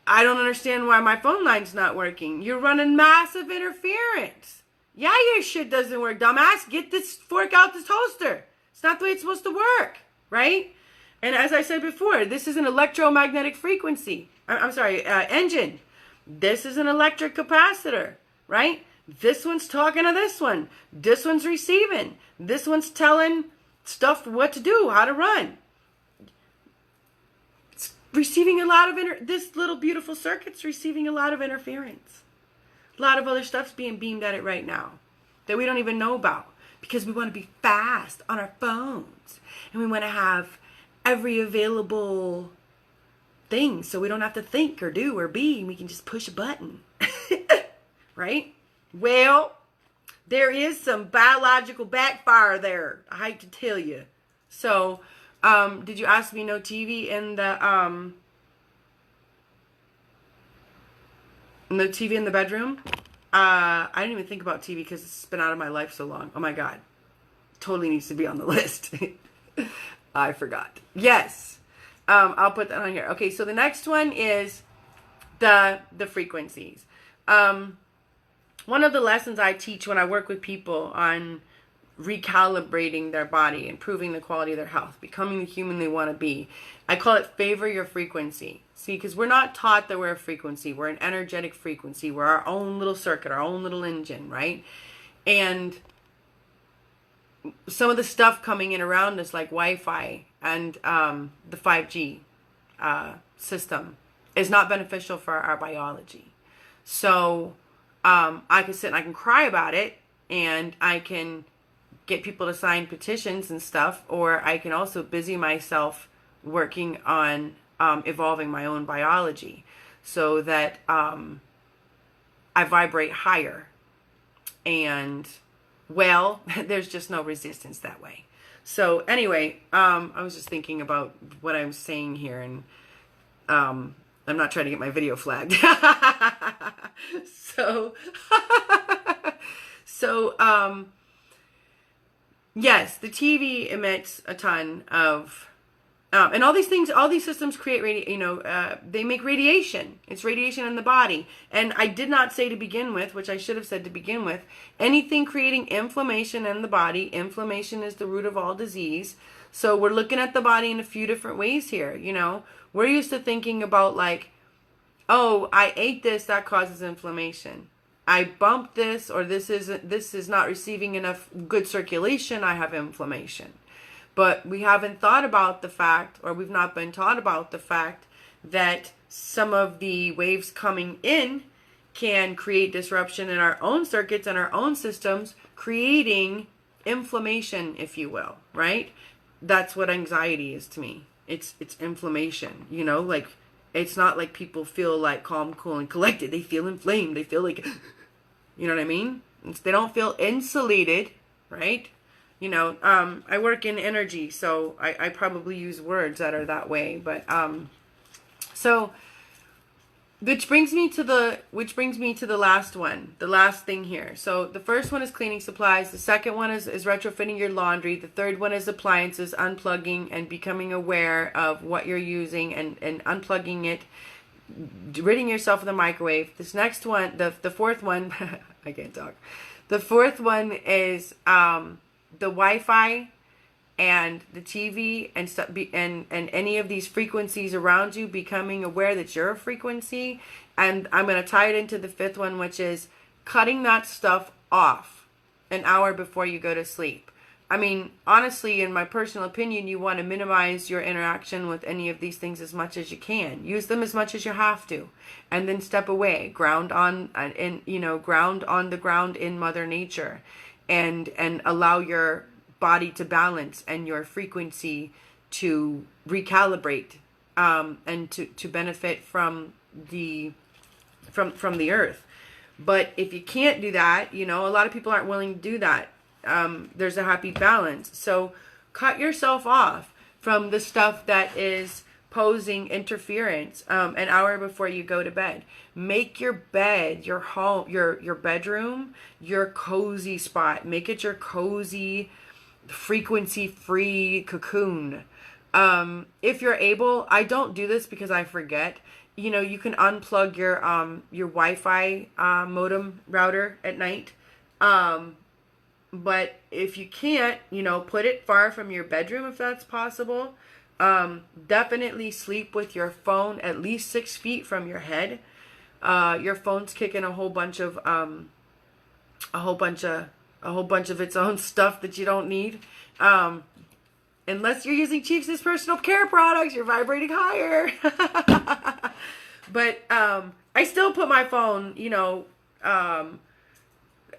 I don't understand why my phone line's not working. You're running massive interference. Yeah, your shit doesn't work, dumbass. Get this fork out the toaster. It's not the way it's supposed to work, right? And as I said before, this is an electromagnetic frequency. Engine. This is an electric capacitor, right? This one's talking to this one. This one's receiving. This one's telling stuff what to do, how to run. It's receiving a lot of this little beautiful circuit's receiving a lot of interference. A lot of other stuff's being beamed at it right now that we don't even know about, because we want to be fast on our phones and we want to have every available thing so we don't have to think or do or be, and we can just push a button. Right? Well, there is some biological backfire there, I hate to tell you. So, did you ask me no TV in the no TV in the bedroom? I didn't even think about TV because it's been out of my life so long. Oh my God. Totally needs to be on the list. I forgot. Yes. I'll put that on here. Okay, so the next one is the frequencies. One of the lessons I teach when I work with people on recalibrating their body, improving the quality of their health, becoming the human they want to be, I call it favor your frequency. See, because we're not taught that we're a frequency. We're an energetic frequency. We're our own little circuit, our own little engine, right? And some of the stuff coming in around us, like Wi-Fi and the 5G system, is not beneficial for our biology. So I can sit and I can cry about it, and I can get people to sign petitions and stuff, or I can also busy myself working on evolving my own biology so that I vibrate higher. And, well, there's just no resistance that way. So anyway, I was just thinking about what I'm saying here, and I'm not trying to get my video flagged. Yes, the TV emits a ton of, and all these things, all these systems create they make radiation. It's radiation in the body. And I did not say to begin with, which I should have said to begin with, anything creating inflammation in the body. Inflammation is the root of all disease. So we're looking at the body in a few different ways here. We're used to thinking about like, oh, I ate this, that causes inflammation. I bumped this, or this is not receiving enough good circulation, I have inflammation. But we haven't thought about the fact, or we've not been taught about the fact, that some of the waves coming in can create disruption in our own circuits and our own systems, creating inflammation, if you will, right? That's what anxiety is to me. It's inflammation, like, it's not like people feel like calm, cool, and collected. They feel inflamed. They feel like, you know what I mean? They don't feel insulated, right? I work in energy, so I probably use words that are that way. But so which brings me to the last one, the last thing here. So the first one is cleaning supplies. The second one is retrofitting your laundry. The third one is appliances, unplugging and becoming aware of what you're using and unplugging it, ridding yourself of the microwave. This next one, the fourth one, I can't talk. The fourth one is the Wi-Fi and the TV and stuff, and any of these frequencies around you, becoming aware that you're a frequency. And I'm going to tie it into the fifth one, which is cutting that stuff off an hour before you go to sleep. I mean, honestly, in my personal opinion, you want to minimize your interaction with any of these things as much as you can. Use them as much as you have to, and then step away. Ground on, and ground on the ground in Mother Nature, and allow your body to balance and your frequency to recalibrate, and to benefit from the earth. But if you can't do that, a lot of people aren't willing to do that. There's a happy balance. So cut yourself off from the stuff that is posing interference an hour before you go to bed. Make your bed, your home, your bedroom, your cozy spot. Make it your cozy, frequency-free cocoon. If you're able, I don't do this because I forget. You can unplug your Wi-Fi modem router at night. But if you can't, put it far from your bedroom if that's possible. Definitely sleep with your phone at least 6 feet from your head. Your phone's kicking a whole bunch of its own stuff that you don't need. Unless you're using Chieftess personal care products, you're vibrating higher. But I still put my phone,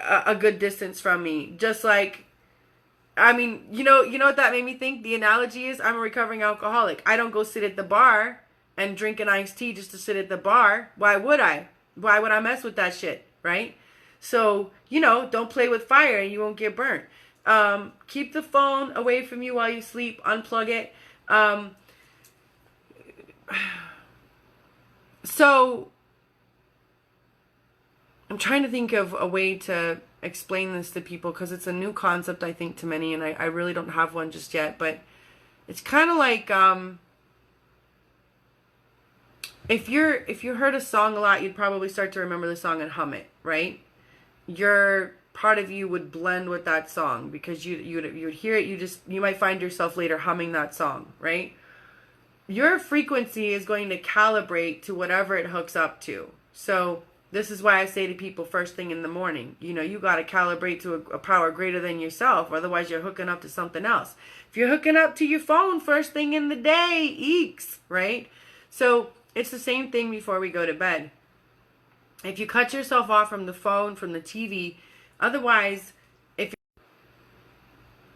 a good distance from me. Just like, I mean, you know what that made me think? The analogy is, I'm a recovering alcoholic. I don't go sit at the bar and drink an iced tea just to sit at the bar. Why would I? Why would I mess with that shit, right? So, don't play with fire and you won't get burnt. Keep the phone away from you while you sleep. Unplug it. So I'm trying to think of a way to explain this to people, because it's a new concept, I think, to many, and I really don't have one just yet. But it's kind of like, if you heard a song a lot, you'd probably start to remember the song and hum it, right? Your part of you would blend with that song because you would hear it. You might find yourself later humming that song, right? Your frequency is going to calibrate to whatever it hooks up to. So this is why I say to people first thing in the morning, you got to calibrate to a power greater than yourself. Otherwise, you're hooking up to something else. If you're hooking up to your phone first thing in the day, eeks, right? So it's the same thing before we go to bed. If you cut yourself off from the phone, from the TV, otherwise,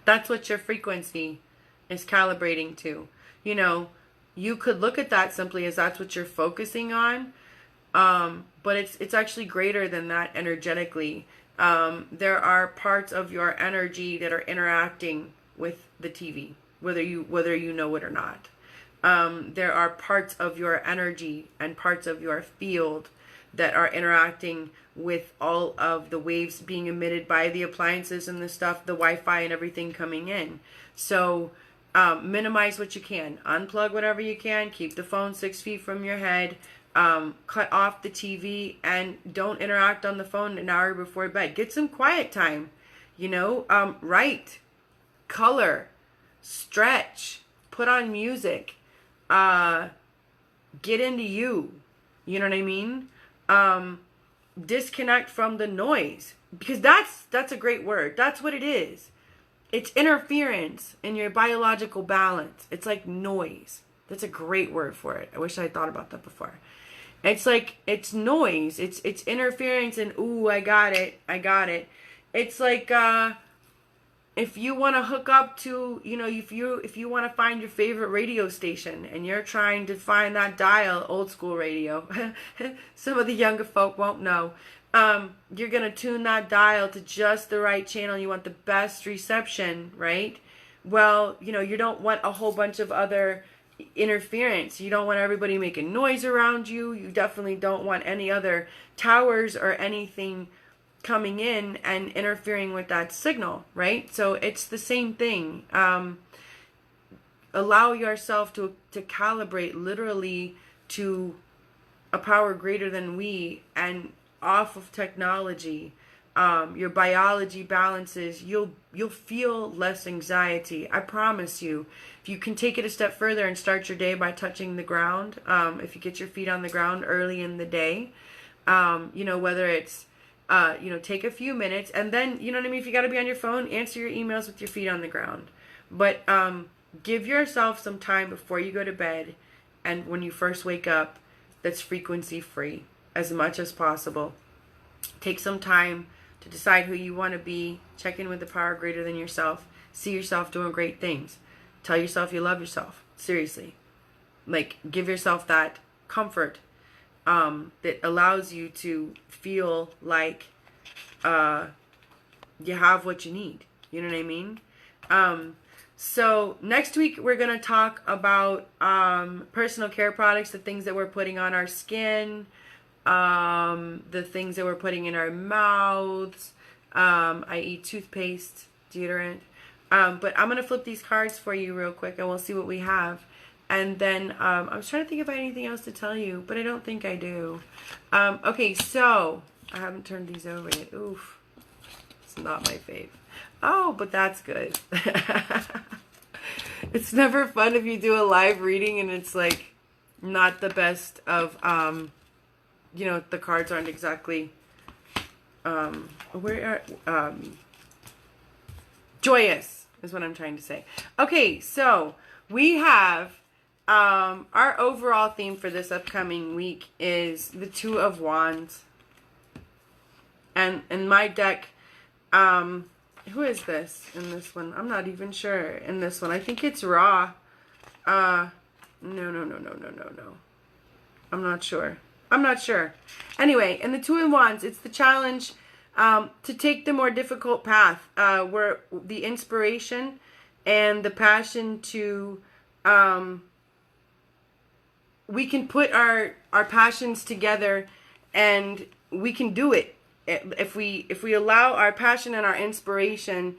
that's what your frequency is calibrating to. You could look at that simply as that's what you're focusing on. But it's actually greater than that energetically. There are parts of your energy that are interacting with the TV, whether you know it or not. There are parts of your energy and parts of your field that are interacting with all of the waves being emitted by the appliances and the stuff, the Wi-Fi and everything coming in. So minimize what you can. Unplug whatever you can. Keep the phone 6 feet from your head. Cut off the TV and don't interact on the phone an hour before bed. Get some quiet time. Write, color, stretch, put on music, get into you. You know what I mean? Disconnect from the noise, because that's a great word. That's what it is. It's interference in your biological balance. It's like noise. That's a great word for it. I wish I had thought about that before. It's noise. It's interference, and ooh, I got it. It's like, if you want to hook up to, if you want to find your favorite radio station and you're trying to find that dial, old school radio, some of the younger folk won't know. You're going to tune that dial to just the right channel. You want the best reception, right? Well, you don't want a whole bunch of other interference. You don't want everybody making noise around you. You definitely don't want any other towers or anything coming in and interfering with that signal, right? So it's the same thing. Allow yourself to calibrate literally to a power greater than we, and off of technology. Your biology balances, you'll feel less anxiety. I promise you. If you can take it a step further and start your day by touching the ground, if you get your feet on the ground early in the day, whether it's take a few minutes, and then, you know what I mean, if you got to be on your phone, answer your emails with your feet on the ground. But give yourself some time before you go to bed and when you first wake up that's frequency free as much as possible. Take some time to decide who you want to be. Check in with the power greater than yourself. See yourself doing great things. Tell yourself you love yourself. Seriously. Like, give yourself that comfort that allows you to feel like you have what you need. You know what I mean? So next week we're going to talk about personal care products, the things that we're putting on our skin, the things that we're putting in our mouths, i.e. toothpaste, deodorant. But I'm going to flip these cards for you real quick and we'll see what we have. And then I was trying to think if I had anything else to tell you, but I don't think I do. Okay, so I haven't turned these over yet. Oof. It's not my fave. Oh, but that's good. It's never fun if you do a live reading and it's like not the best of, the cards aren't exactly, joyous is what I'm trying to say. Okay, so we have, our overall theme for this upcoming week is the Two of Wands. And in my deck, who is this in this one? I'm not even sure in this one. I think it's Ra. No. I'm not sure. Anyway, in the Two of Wands, it's the challenge to take the more difficult path, where the inspiration and the passion to, we can put our passions together and we can do it. If we allow our passion and our inspiration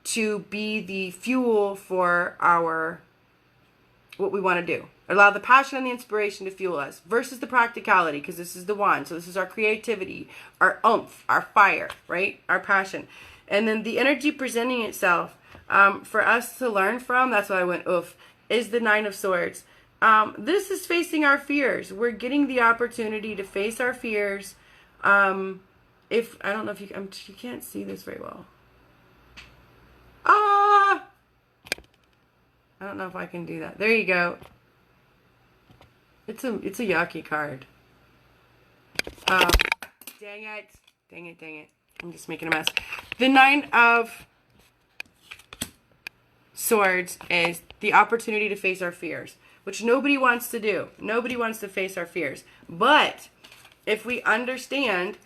to be the fuel for what we want to do. Allow the passion and the inspiration to fuel us versus the practicality, because this is the wand. So this is our creativity, our oomph, our fire, right? Our passion. And then the energy presenting itself for us to learn from, that's why I went oof, is the Nine of Swords. This is facing our fears. We're getting the opportunity to face our fears. If I don't know if you can't see this very well. I don't know if I can do that. There you go. It's a yucky card. Dang it. I'm just making a mess. The Nine of Swords is the opportunity to face our fears, which nobody wants to do. Nobody wants to face our fears. But if we understand,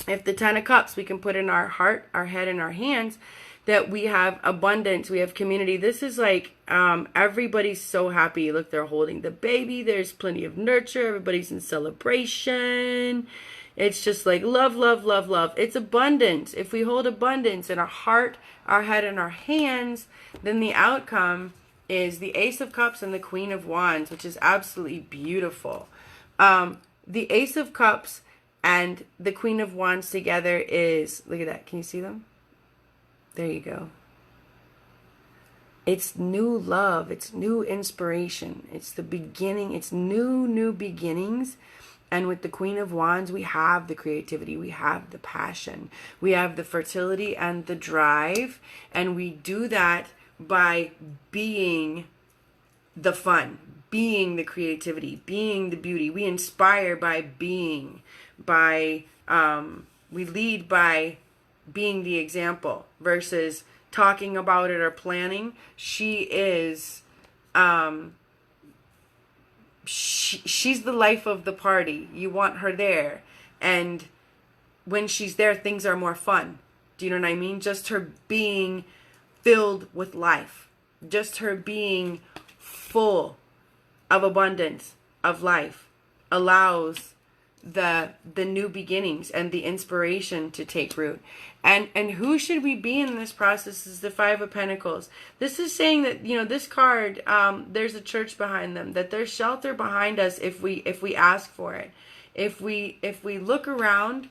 if the Ten of Cups, we can put in our heart, our head, and our hands, that we have abundance, we have community. This is like, everybody's so happy. Look, they're holding the baby. There's plenty of nurture. Everybody's in celebration. It's just like love, love, love, love. It's abundance. If we hold abundance in our heart, our head, and our hands, then the outcome is the Ace of Cups and the Queen of Wands, which is absolutely beautiful. The Ace of Cups and the Queen of Wands together is, look at that. Can you see them? There you go. It's new love. It's new inspiration. It's the beginning. It's new beginnings. And with the Queen of Wands, we have the creativity. We have the passion. We have the fertility and the drive. And we do that by being the fun, being the creativity, being the beauty. We inspire by being, we lead by being the example versus talking about it or planning. She is, she's the life of the party. You want her there. And when she's there, things are more fun. Do you know what I mean? Just her being filled with life. Just her being full of abundance, of life, allows the new beginnings and the inspiration to take root. And who should we be in this process is the Five of Pentacles. This is saying that, this card, there's a church behind them, that there's shelter behind us if we ask for it. If we look around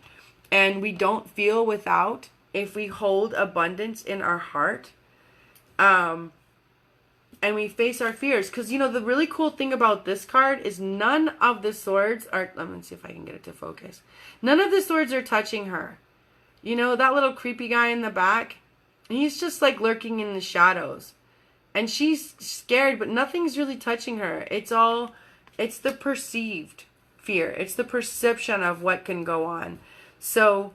and we don't feel without, if we hold abundance in our heart, and and we face our fears. Because, you know, the really cool thing about this card is none of the swords are, let me see if I can get it to focus. None of the swords are touching her. You know, that little creepy guy in the back, he's just like lurking in the shadows. And she's scared, but nothing's really touching her. It's the perceived fear. It's the perception of what can go on. So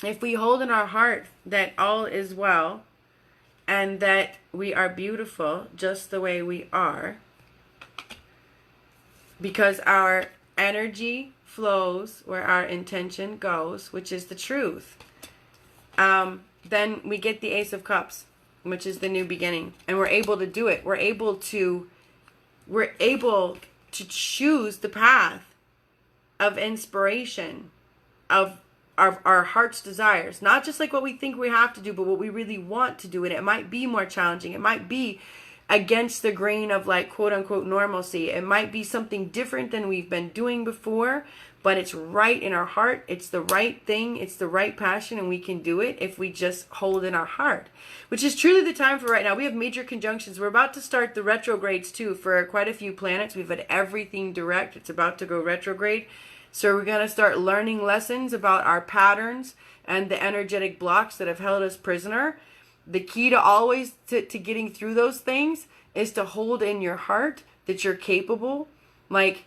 if we hold in our heart that all is well and that we are beautiful just the way we are, because our energy flows where our intention goes, which is the truth, then we get the Ace of Cups, which is the new beginning, and we're able to do it. We're able to choose the path of inspiration, of our heart's desires, not just like what we think we have to do, but what we really want to do. And it might be more challenging. It might be against the grain of like quote unquote normalcy. It might be something different than we've been doing before, but it's right in our heart. It's the right thing. It's the right passion, and we can do it if we just hold in our heart, which is truly the time for right now. We have major conjunctions. We're about to start the retrogrades too for quite a few planets. We've had everything direct. It's about to go retrograde. So we're going to start learning lessons about our patterns and the energetic blocks that have held us prisoner. The key to always to getting through those things is to hold in your heart that you're capable. Like,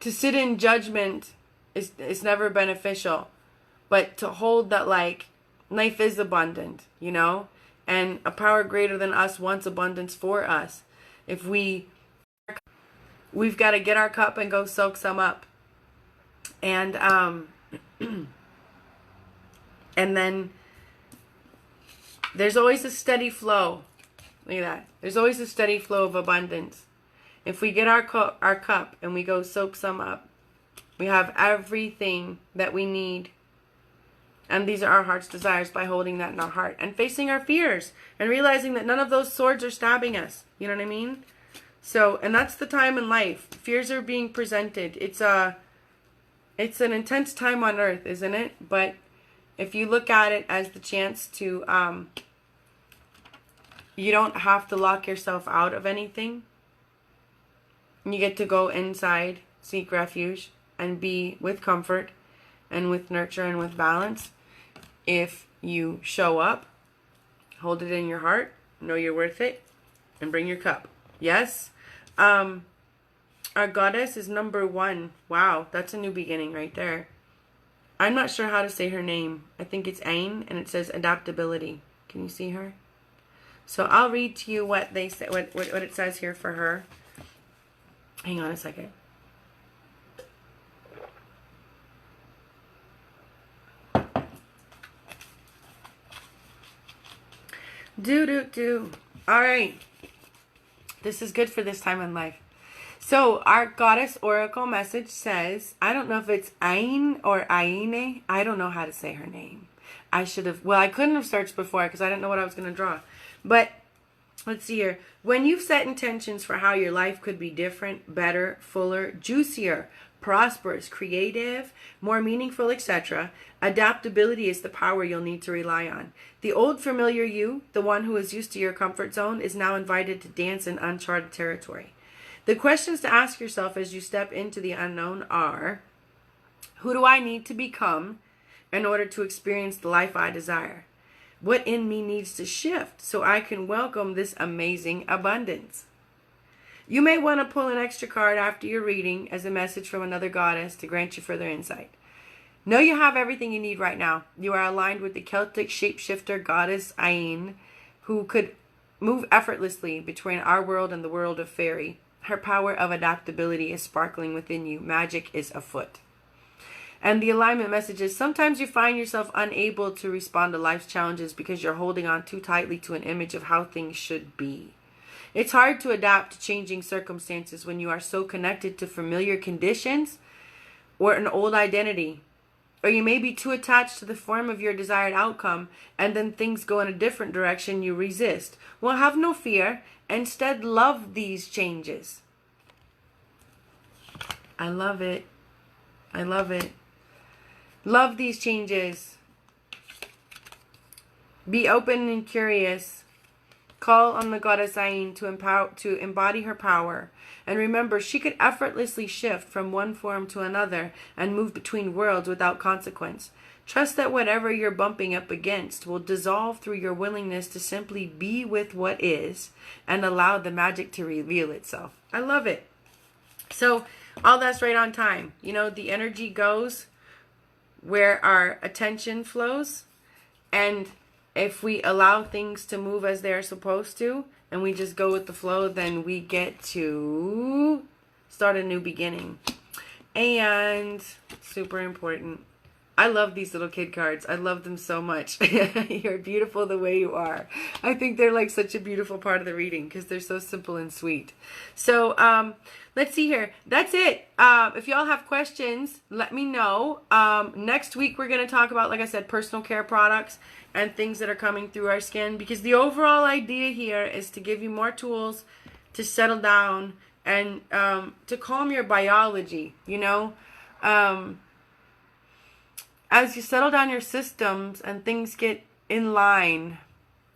to sit in judgment is never beneficial. But to hold that, like, life is abundant, you know? And a power greater than us wants abundance for us. If we've got to get our cup and go soak some up. And and then there's always a steady flow. Look at that. There's always a steady flow of abundance. If we get our cup and we go soak some up, we have everything that we need. And these are our heart's desires by holding that in our heart and facing our fears and realizing that none of those swords are stabbing us. You know what I mean? So, and that's the time in life. Fears are being presented. It's an intense time on earth, isn't it? But if you look at it as the chance to, you don't have to lock yourself out of anything. You get to go inside, seek refuge, and be with comfort and with nurture and with balance. If you show up, hold it in your heart, know you're worth it, and bring your cup. Yes? Our goddess is number 1. Wow, that's a new beginning right there. I'm not sure how to say her name. I think it's Ain, and it says adaptability. Can you see her? So I'll read to you what they say, what it says here for her. Hang on a second. All right. This is good for this time in life. So our goddess oracle message says, I don't know if it's Ain or Aine. I don't know how to say her name. I couldn't have searched before because I didn't know what I was going to draw. But let's see here. When you've set intentions for how your life could be different, better, fuller, juicier, prosperous, creative, more meaningful, etc., adaptability is the power you'll need to rely on. The old familiar you, the one who is used to your comfort zone, is now invited to dance in uncharted territory. The questions to ask yourself as you step into the unknown are, who do I need to become in order to experience the life I desire? What in me needs to shift so I can welcome this amazing abundance? You may want to pull an extra card after your reading as a message from another goddess to grant you further insight. Know you have everything you need right now. You are aligned with the Celtic shapeshifter goddess Ain, who could move effortlessly between our world and the world of fairy. Her power of adaptability is sparkling within you. Magic is afoot. And the alignment message is, sometimes you find yourself unable to respond to life's challenges because you're holding on too tightly to an image of how things should be. It's hard to adapt to changing circumstances when you are so connected to familiar conditions or an old identity. Or you may be too attached to the form of your desired outcome, and then things go in a different direction you resist. Well, have no fear. Instead, love these changes. I love it. I love it. Love these changes. Be open and curious. Call on the goddess Ain to embody her power. And remember, she could effortlessly shift from one form to another and move between worlds without consequence. Trust that whatever you're bumping up against will dissolve through your willingness to simply be with what is and allow the magic to reveal itself. I love it. So all that's right on time. You know, the energy goes where our attention flows. And if we allow things to move as they're supposed to, and we just go with the flow, then we get to start a new beginning. And super important, I love these little kid cards. I love them so much. You're beautiful the way you are. I think they're like such a beautiful part of the reading because they're so simple and sweet. So let's see here. That's it. If y'all have questions, let me know. Next week we're going to talk about, like I said, personal care products and things that are coming through our skin, because the overall idea here is to give you more tools to settle down and to calm your biology, you know. As you settle down your systems and things get in line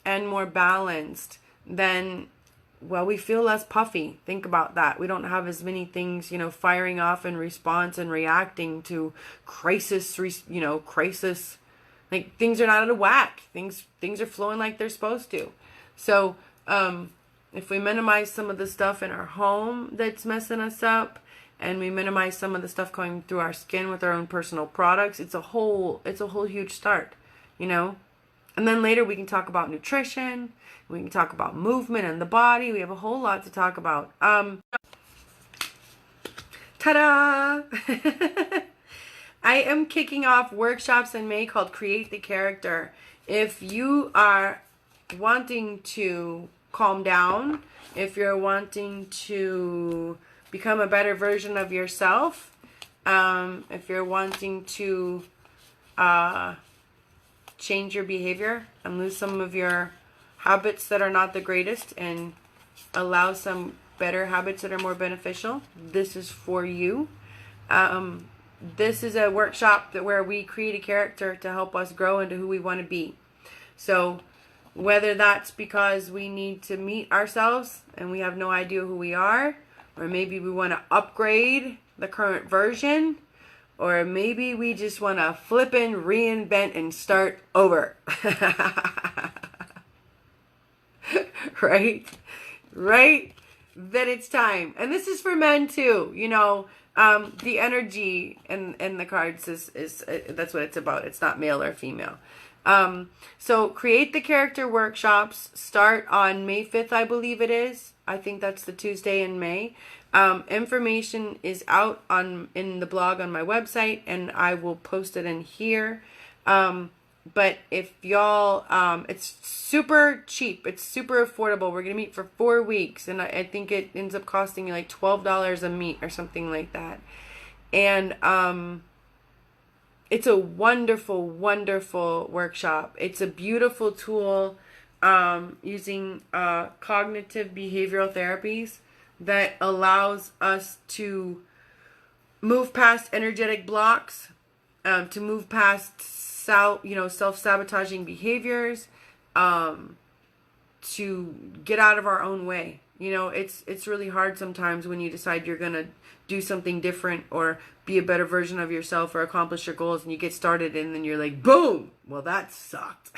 and more balanced, then, well, we feel less puffy. Think about that. We don't have as many things, you know, firing off in response and reacting to crisis, like things are not out of whack. Things are flowing like they're supposed to. So, if we minimize some of the stuff in our home that's messing us up, and we minimize some of the stuff going through our skin with our own personal products, it's a whole huge start, you know. And then later we can talk about nutrition, we can talk about movement and the body. We have a whole lot to talk about. Ta-da! I am kicking off workshops in May called Create the Character. If you are wanting to calm down, if you're wanting to become a better version of yourself, if you're wanting to change your behavior and lose some of your habits that are not the greatest and allow some better habits that are more beneficial, this is for you. This is a workshop where we create a character to help us grow into who we want to be. So whether that's because we need to meet ourselves and we have no idea who we are, or maybe we want to upgrade the current version, or maybe we just want to flippin' reinvent and start over. Right? Then it's time. And this is for men too, you know. The energy in the cards is that's what it's about. It's not male or female. So Create the Character workshops start on May 5th, I believe it is. I think that's the Tuesday in May. Information is out in the blog on my website, and I will post it in here. But if y'all, it's super cheap. It's super affordable. We're going to meet for 4 weeks, and I think it ends up costing you like $12 a meet or something like that. And it's a wonderful, wonderful workshop. It's a beautiful tool using cognitive behavioral therapies that allows us to move past energetic blocks, to move past self-sabotaging behaviors, to get out of our own way. You know, it's really hard sometimes when you decide you're going to do something different or be a better version of yourself or accomplish your goals, and you get started and then you're like, boom, well, that sucked.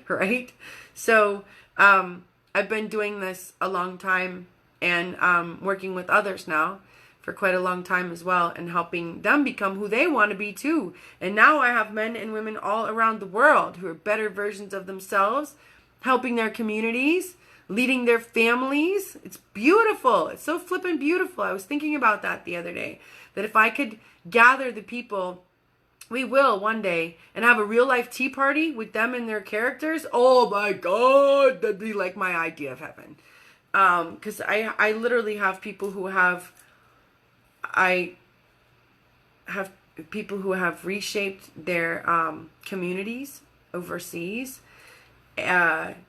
Right? So I've been doing this a long time, and working with others now for quite a long time as well, and helping them become who they want to be too. And now I have men and women all around the world who are better versions of themselves, helping their communities, leading their families. It's beautiful. It's so flippin' beautiful. I was thinking about that the other day, that if I could gather the people, we will one day, and have a real life tea party with them and their characters. Oh my God, that'd be like my idea of heaven. Because I literally have people who have people who have reshaped their communities overseas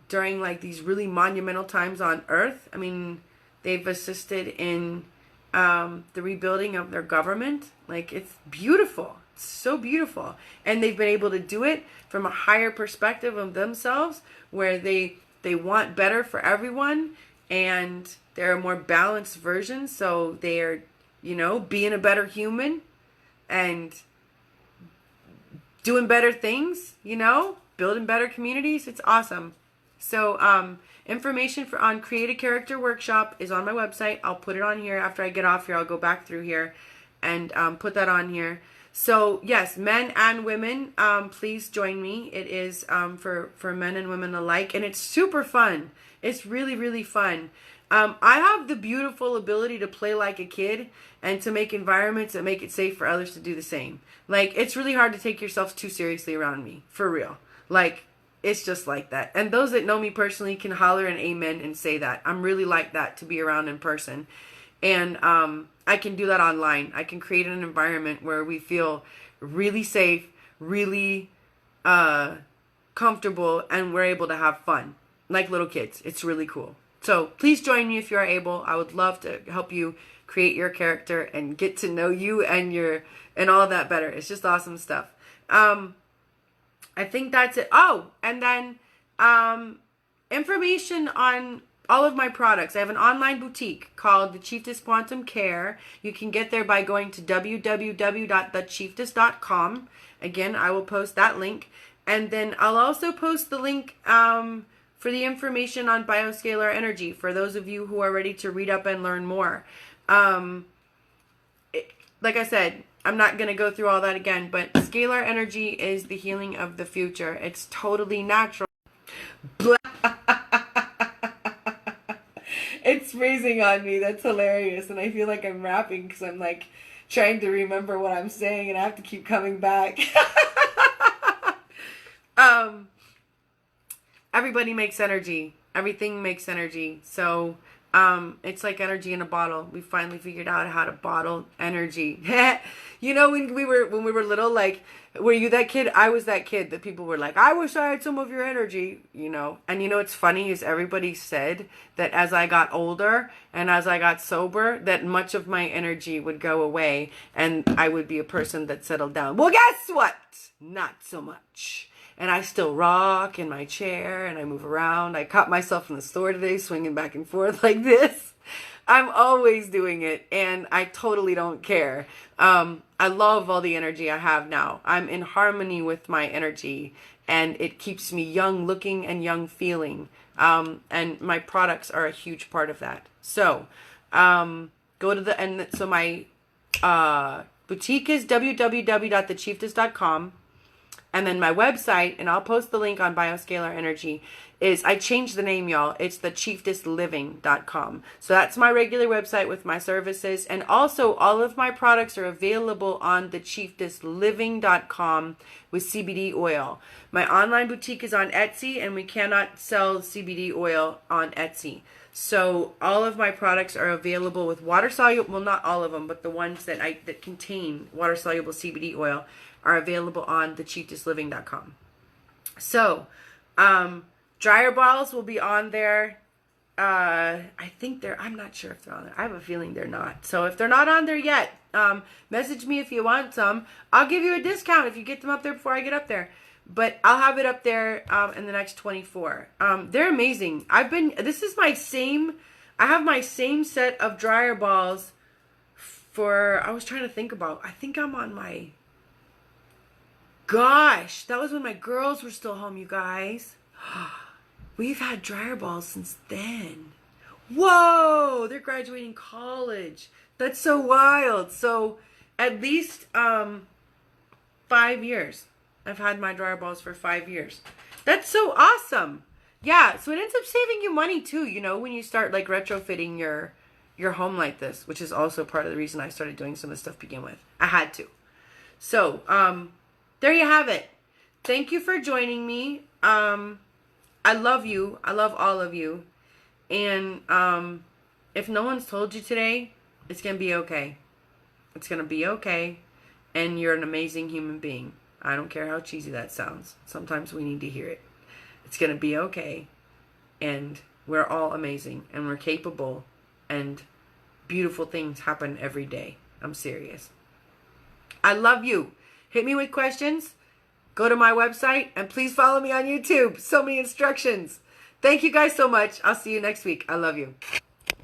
during like these really monumental times on Earth. I mean, they've assisted in the rebuilding of their government. Like, it's beautiful. It's so beautiful. And they've been able to do it from a higher perspective of themselves, where they they want better for everyone, and they're a more balanced version. So they're, being a better human and doing better things, building better communities. It's awesome. So, information on Create a Character Workshop is on my website. I'll put it on here after I get off here. I'll go back through here and put that on here. So, yes, men and women, please join me. It is for men and women alike, and it's super fun. It's really, really fun. I have the beautiful ability to play like a kid and to make environments that make it safe for others to do the same. Like, it's really hard to take yourself too seriously around me, for real. Like, it's just like that. And those that know me personally can holler an amen and say that. I'm really like that to be around in person. And I can do that online. I can create an environment where we feel really safe, really comfortable, and we're able to have fun like little kids. It's really cool. So please join me if you are able. I would love to help you create your character and get to know you and all that better. It's just awesome stuff. I think that's it. Oh, and then information on all of my products. I have an online boutique called the Chieftess Quantum Care. You can get there by going to www.thechieftess.com. Again, I will post that link. And then I'll also post the link for the information on BioScalarEnergy for those of you who are ready to read up and learn more. Like I said, I'm not going to go through all that again, but scalar energy is the healing of the future. It's totally natural. It's freezing on me. That's hilarious. And I feel like I'm rapping because I'm like trying to remember what I'm saying and I have to keep coming back. Everybody makes energy. Everything makes energy. So it's like energy in a bottle. We finally figured out how to bottle energy. When we were little, like, were you that kid? I was that kid that people were like, I wish I had some of your energy, And it's funny is everybody said that as I got older and as I got sober, that much of my energy would go away and I would be a person that settled down. Well, guess what? Not so much. And I still rock in my chair and I move around. I caught myself in the store today swinging back and forth like this. I'm always doing it and I totally don't care. I love all the energy I have now. I'm in harmony with my energy and it keeps me young looking and young feeling. And my products are a huge part of that. So my boutique is www.thechieftess.com. And then my website, and I'll post the link on BioScalarEnergy, is, I changed the name, y'all. It's thechieftessliving.com. So that's my regular website with my services. And also, all of my products are available on thechieftessliving.com with CBD oil. My online boutique is on Etsy, and we cannot sell CBD oil on Etsy. So all of my products are available with water-soluble, well, not all of them, but the ones that contain water-soluble CBD oil are available on thechieftessliving.com. So, dryer balls will be on there. I'm not sure if they're on there. I have a feeling they're not. So if they're not on there yet, message me if you want some. I'll give you a discount if you get them up there before I get up there. But I'll have it up there in the next 24. They're amazing. I have my same set of dryer balls I was trying to think about, I think I'm on my, gosh, that was when my girls were still home, you guys. We've had dryer balls since then. Whoa, they're graduating college. That's so wild. So at least 5 years. I've had my dryer balls for 5 years. That's so awesome. Yeah, so it ends up saving you money too, when you start like retrofitting your home like this, which is also part of the reason I started doing some of this stuff to begin with. I had to. So, there you have it. Thank you for joining me. I love you. I love all of you. And if no one's told you today, it's going to be okay. It's going to be okay. And you're an amazing human being. I don't care how cheesy that sounds. Sometimes we need to hear it. It's going to be okay. And we're all amazing. And we're capable. And beautiful things happen every day. I'm serious. I love you. Hit me with questions. Go to my website. And please follow me on YouTube. So many instructions. Thank you guys so much. I'll see you next week. I love you.